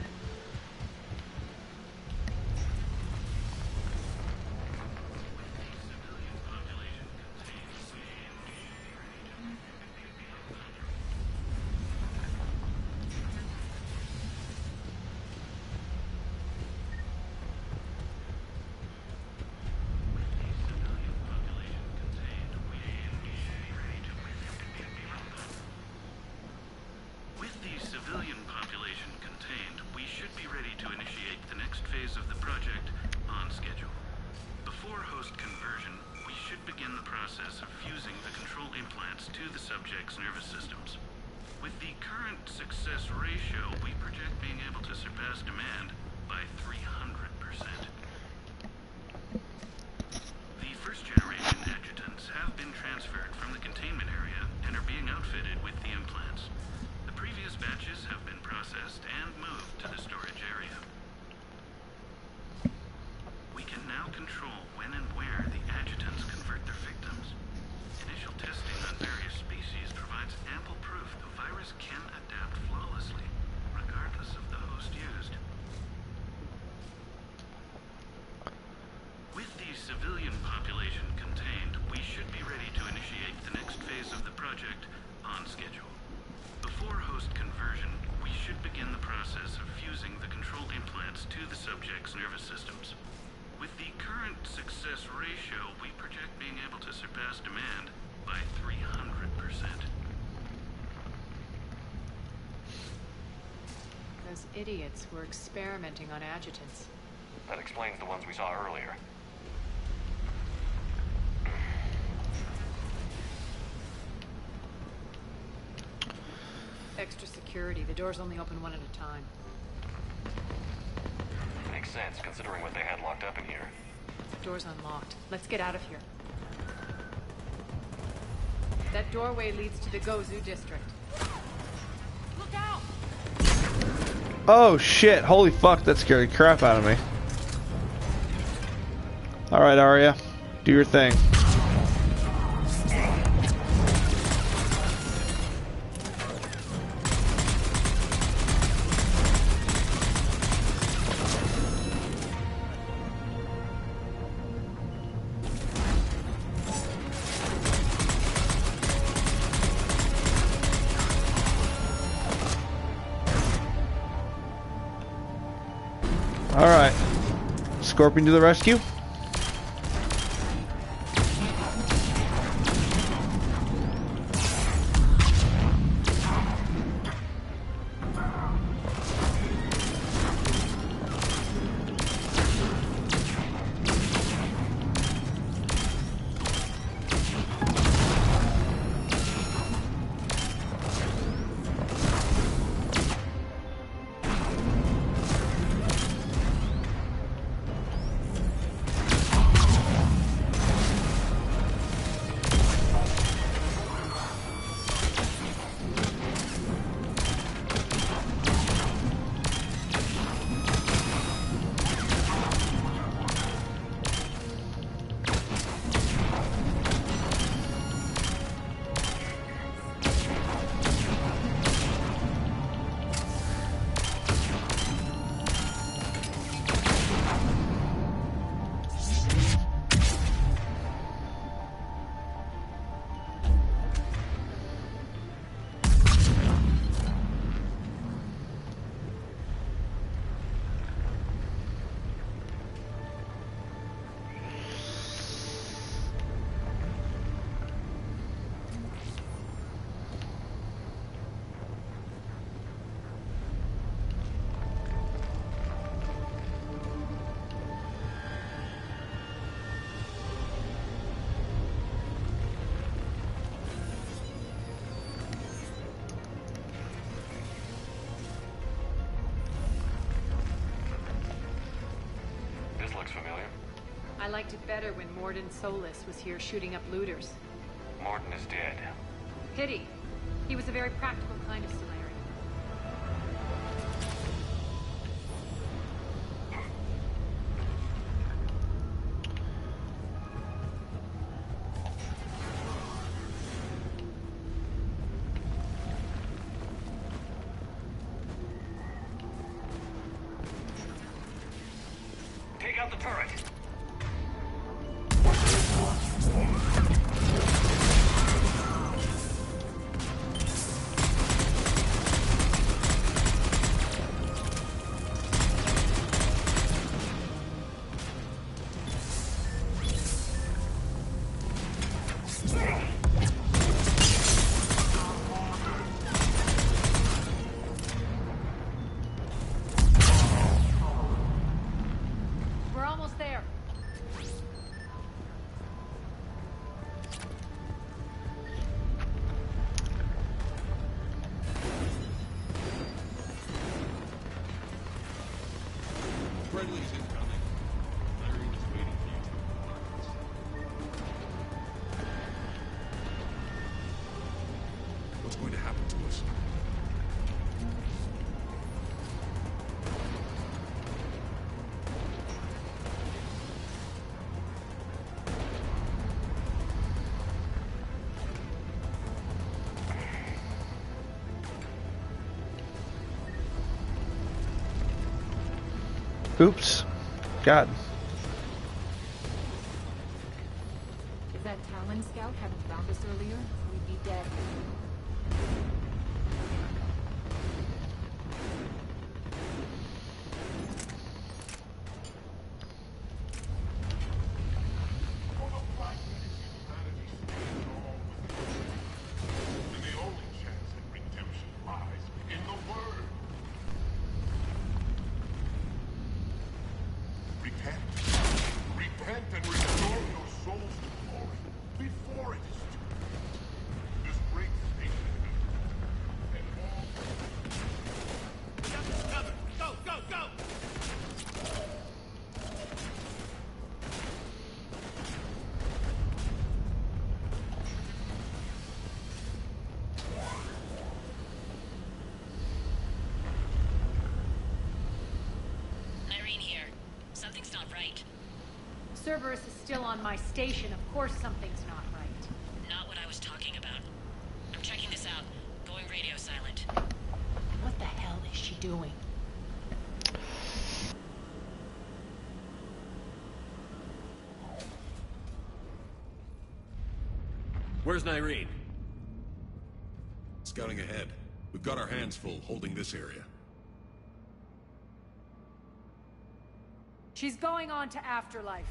Those idiots were experimenting on adjutants. That explains the ones we saw earlier. Extra security. The doors only open one at a time. Makes sense, considering what they had locked up in here. Door's unlocked. Let's get out of here. That doorway leads to the Gozu district. Look out! Oh shit, holy fuck, that scared the crap out of me. Alright, Arya, do your thing. Alright. Scorpion to the rescue. I liked it better when Morden Solis was here shooting up looters. Morden is dead. Pity. He was a very practical kind of Solarian. Take out the turret. We're almost there. Friendly's incoming. Irene is waiting for you. What's going to happen to us? Oops. God. If that Talon scout hadn't found us earlier, we'd be dead. And the only chance at redemption lies in the Word. Repent. Repent and restore your souls to glory before it is too late. This great station and all... Go, go, go! Irene here. Something's not right. Cerberus is still on my station. Of course something's not right. Not what I was talking about. I'm checking this out. Going radio silent. What the hell is she doing? Where's Irene? Scouting ahead. We've got our hands full holding this area. She's going on to Afterlife.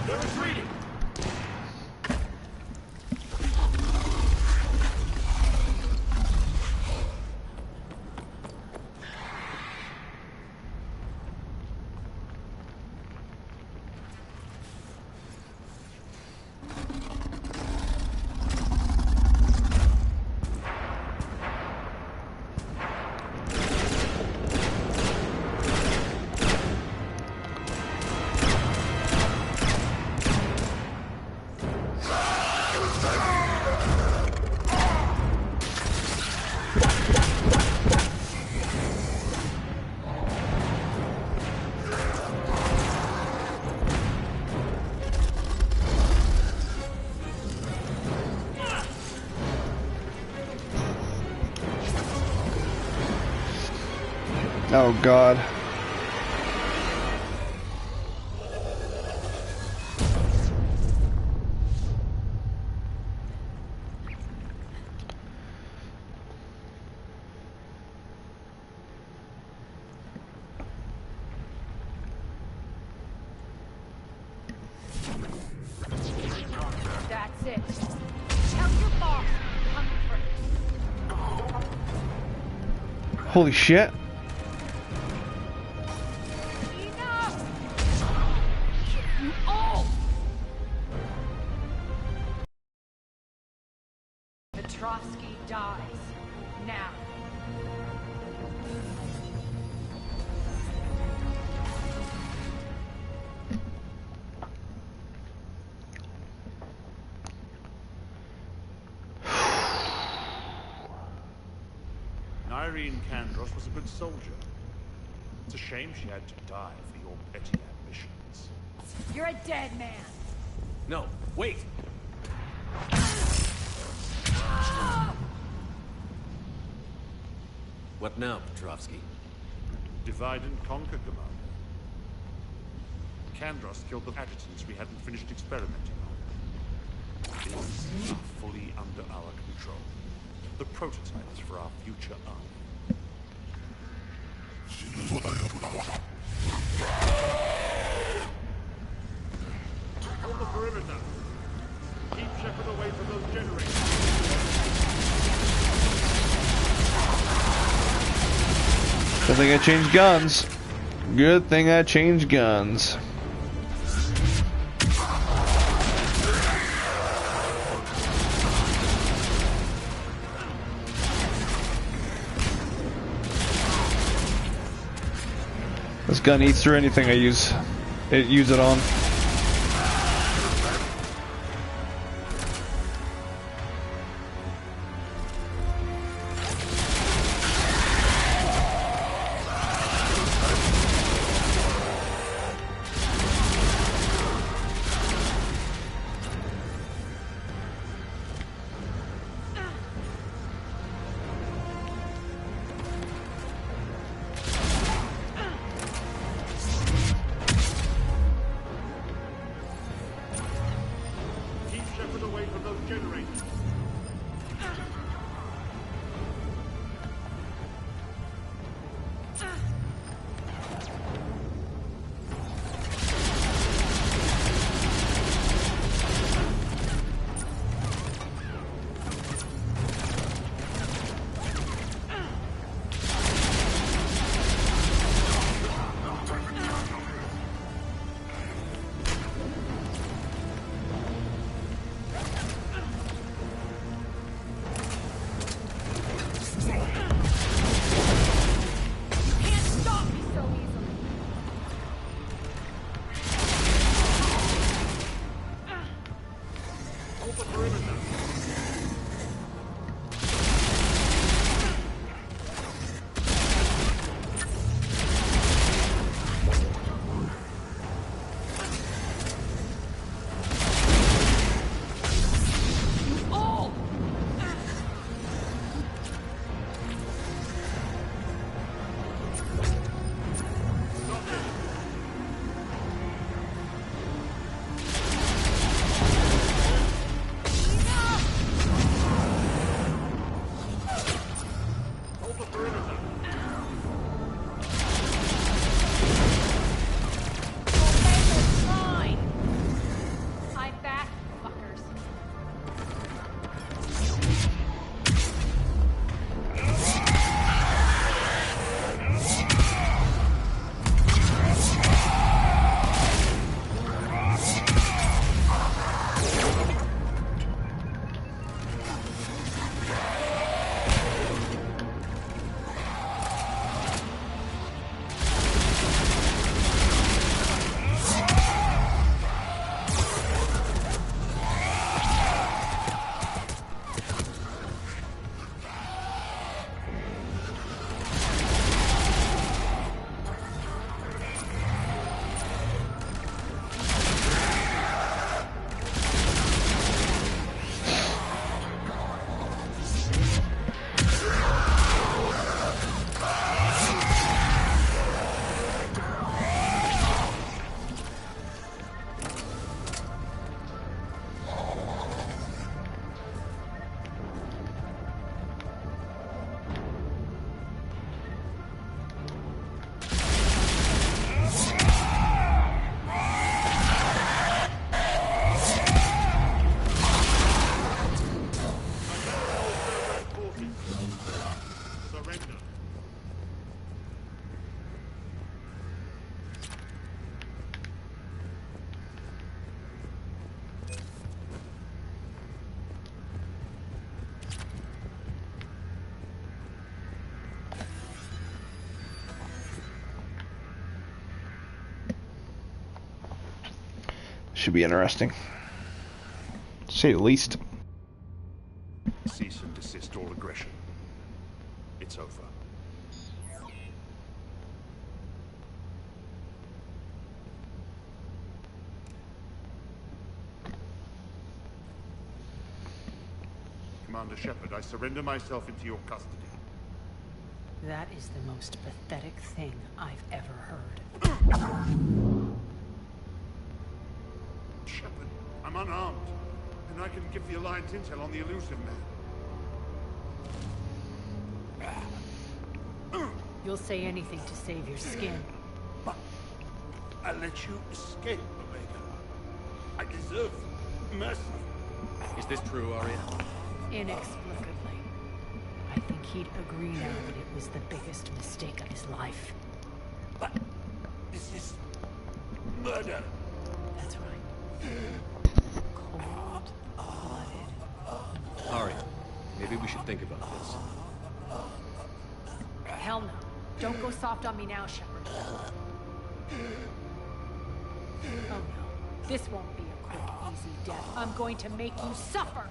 They're retreating! Oh God. That's it. Tell your boss I'm coming for you. Holy shit. Petrovsky dies. Now. Irene Kandros was a good soldier. It's a shame she had to die for your petty ambitions. You're a dead man. No, wait! What now, Petrovsky? Divide and conquer, Commander. Kandros killed the adjutants we hadn't finished experimenting on. These are fully under our control. The prototypes for our future army. Hold the perimeter. Keep Shepard away from those generators. Good thing I changed guns. Good thing I changed guns. This gun eats through anything I use it on. the perimeter. Fine. I'm back, fuckers. Should be interesting, to say the least. Cease and desist all aggression. It's over. Commander Shepard, I surrender myself into your custody. That is the most pathetic thing I've ever heard. Shepard, I'm unarmed, and I can give the Alliance intel on the elusive man. You'll say anything to save your skin. But I let you escape, Omega. I deserve mercy. Is this true, Arya? Inexplicably. I think he'd agree now that it was the biggest mistake of his life. But this is murder. That's right. Cold-blooded. Arya, maybe we should think about this. Hell no. Don't go soft on me now, Shepard. Oh no. This won't be a quick, easy death. I'm going to make you suffer!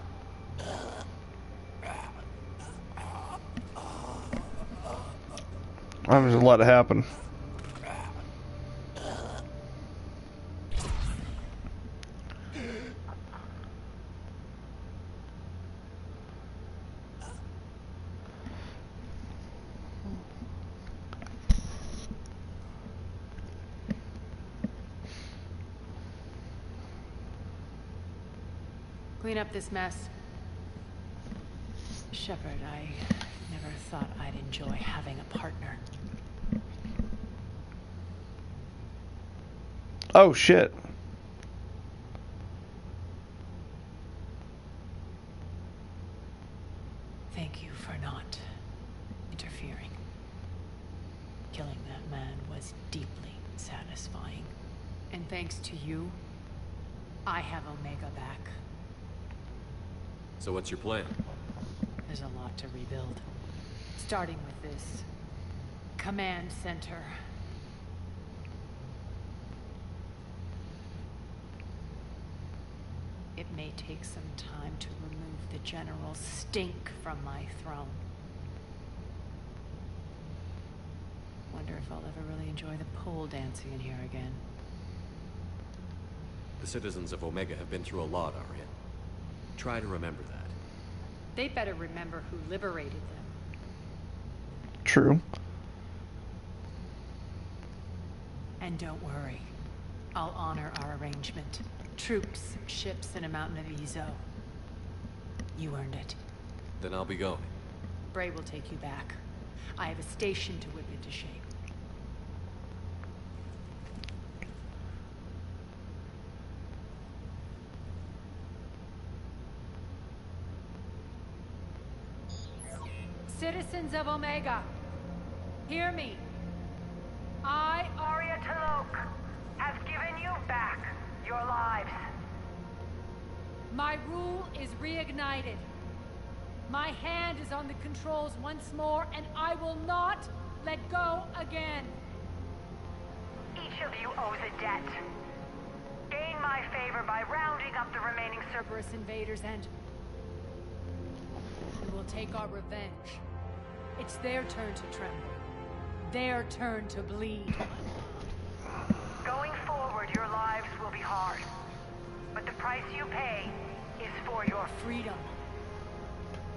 I'm just let it happen. Clean up this mess. Shepard, I never thought I'd enjoy having a partner. Oh shit. Thank you for not interfering. Killing that man was deeply satisfying. And thanks to you, I have Omega back. So what's your plan? There's a lot to rebuild. Starting with this command center. It may take some time to remove the general stink from my throne. Wonder if I'll ever really enjoy the pole dancing in here again. The citizens of Omega have been through a lot, Arya. Try to remember that. They better remember who liberated them. True. And don't worry. I'll honor our arrangement. Troops, ships, and a mountain of Ezo. You earned it. Then I'll be going. Bray will take you back. I have a station to whip into shape. Citizens of Omega, hear me. I, Arya Talok, have given you back your lives. My rule is reignited. My hand is on the controls once more, and I will not let go again. Each of you owes a debt. Gain my favor by rounding up the remaining Cerberus invaders, and we will take our revenge. It's their turn to tremble. Their turn to bleed. Going forward, your lives will be hard. But the price you pay is for your freedom.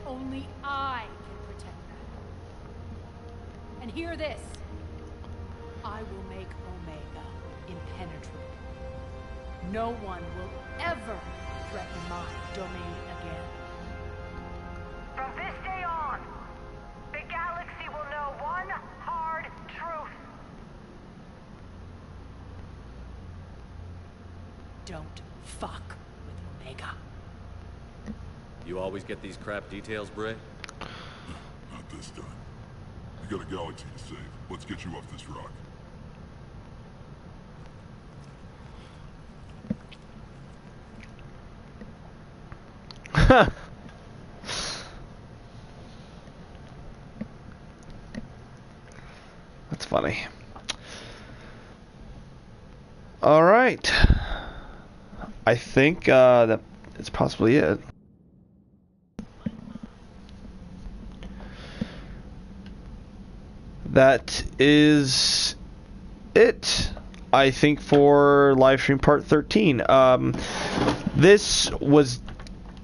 Only I can protect that. And hear this. I will make Omega impenetrable. No one will ever threaten my domain again. From this day on, the galaxy will know one hard truth. Don't fuck with Omega. You always get these crap details, Bray? Not this time. You got a galaxy to save. Let's get you off this rock. That's funny. All right. I think that it's possibly it. That is it, I think, for Livestream Part 13. This was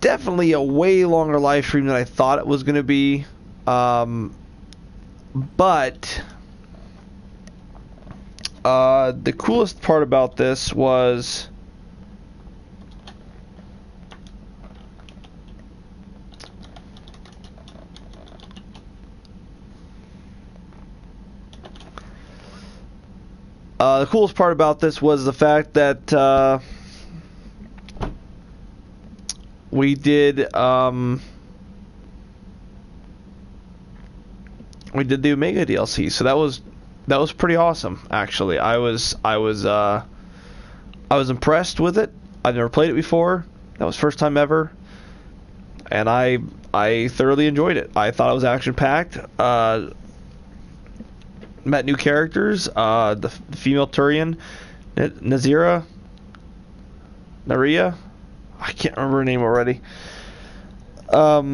definitely a way longer livestream than I thought it was going to be. But the coolest part about this was the fact that we did the Omega DLC, so that was pretty awesome. Actually, I was impressed with it. I've never played it before. That was first time ever, and I thoroughly enjoyed it. I thought it was action packed. Met new characters. The female Turian, Naria. I can't remember her name already. But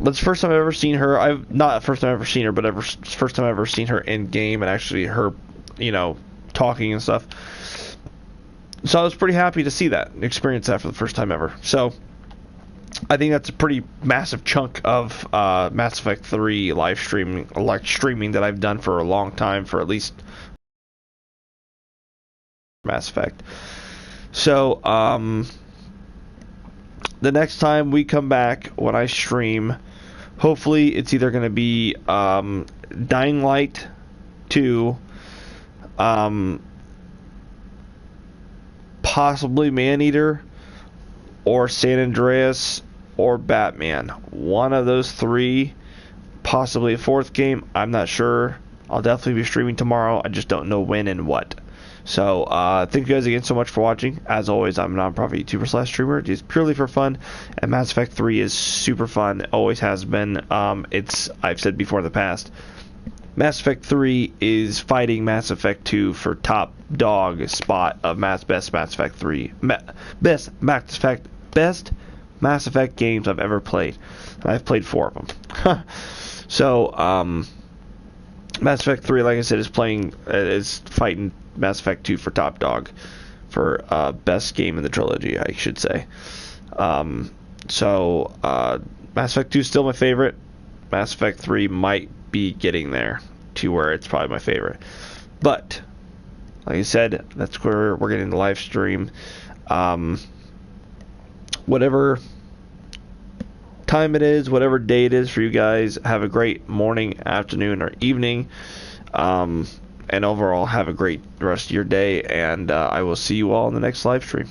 it's the first time I've ever seen her. Not first time I've ever seen her, but first time I've ever seen her in game and actually her, talking and stuff. So I was pretty happy to see that, experience that for the first time ever. So I think that's a pretty massive chunk of Mass Effect 3 streaming that I've done for a long time, for at least Mass Effect. So the next time we come back, when I stream, hopefully it's either going to be Dying Light 2, possibly Maneater, or San Andreas, or Batman. One of those three, possibly a fourth game. I'm not sure. I'll definitely be streaming tomorrow. I just don't know when and what. So, thank you guys again so much for watching. As always, I'm a non-profit YouTuber / streamer. It is purely for fun, and Mass Effect 3 is super fun. It always has been. I've said before in the past, Mass Effect 3 is fighting Mass Effect 2 for top dog spot of best Mass Effect 3. Best Mass Effect games I've ever played. And I've played 4 of them. So, Mass Effect 3, like I said, is fighting Mass Effect 2 for top dog for best game in the trilogy, I should say. Mass Effect 2 is still my favorite. Mass Effect 3 might be getting there to where it's probably my favorite. But like I said, that's where we're getting the live stream. Whatever time it is, whatever day it is for you guys, have a great morning, afternoon, or evening. And overall, have a great rest of your day. And I will see you all in the next live stream.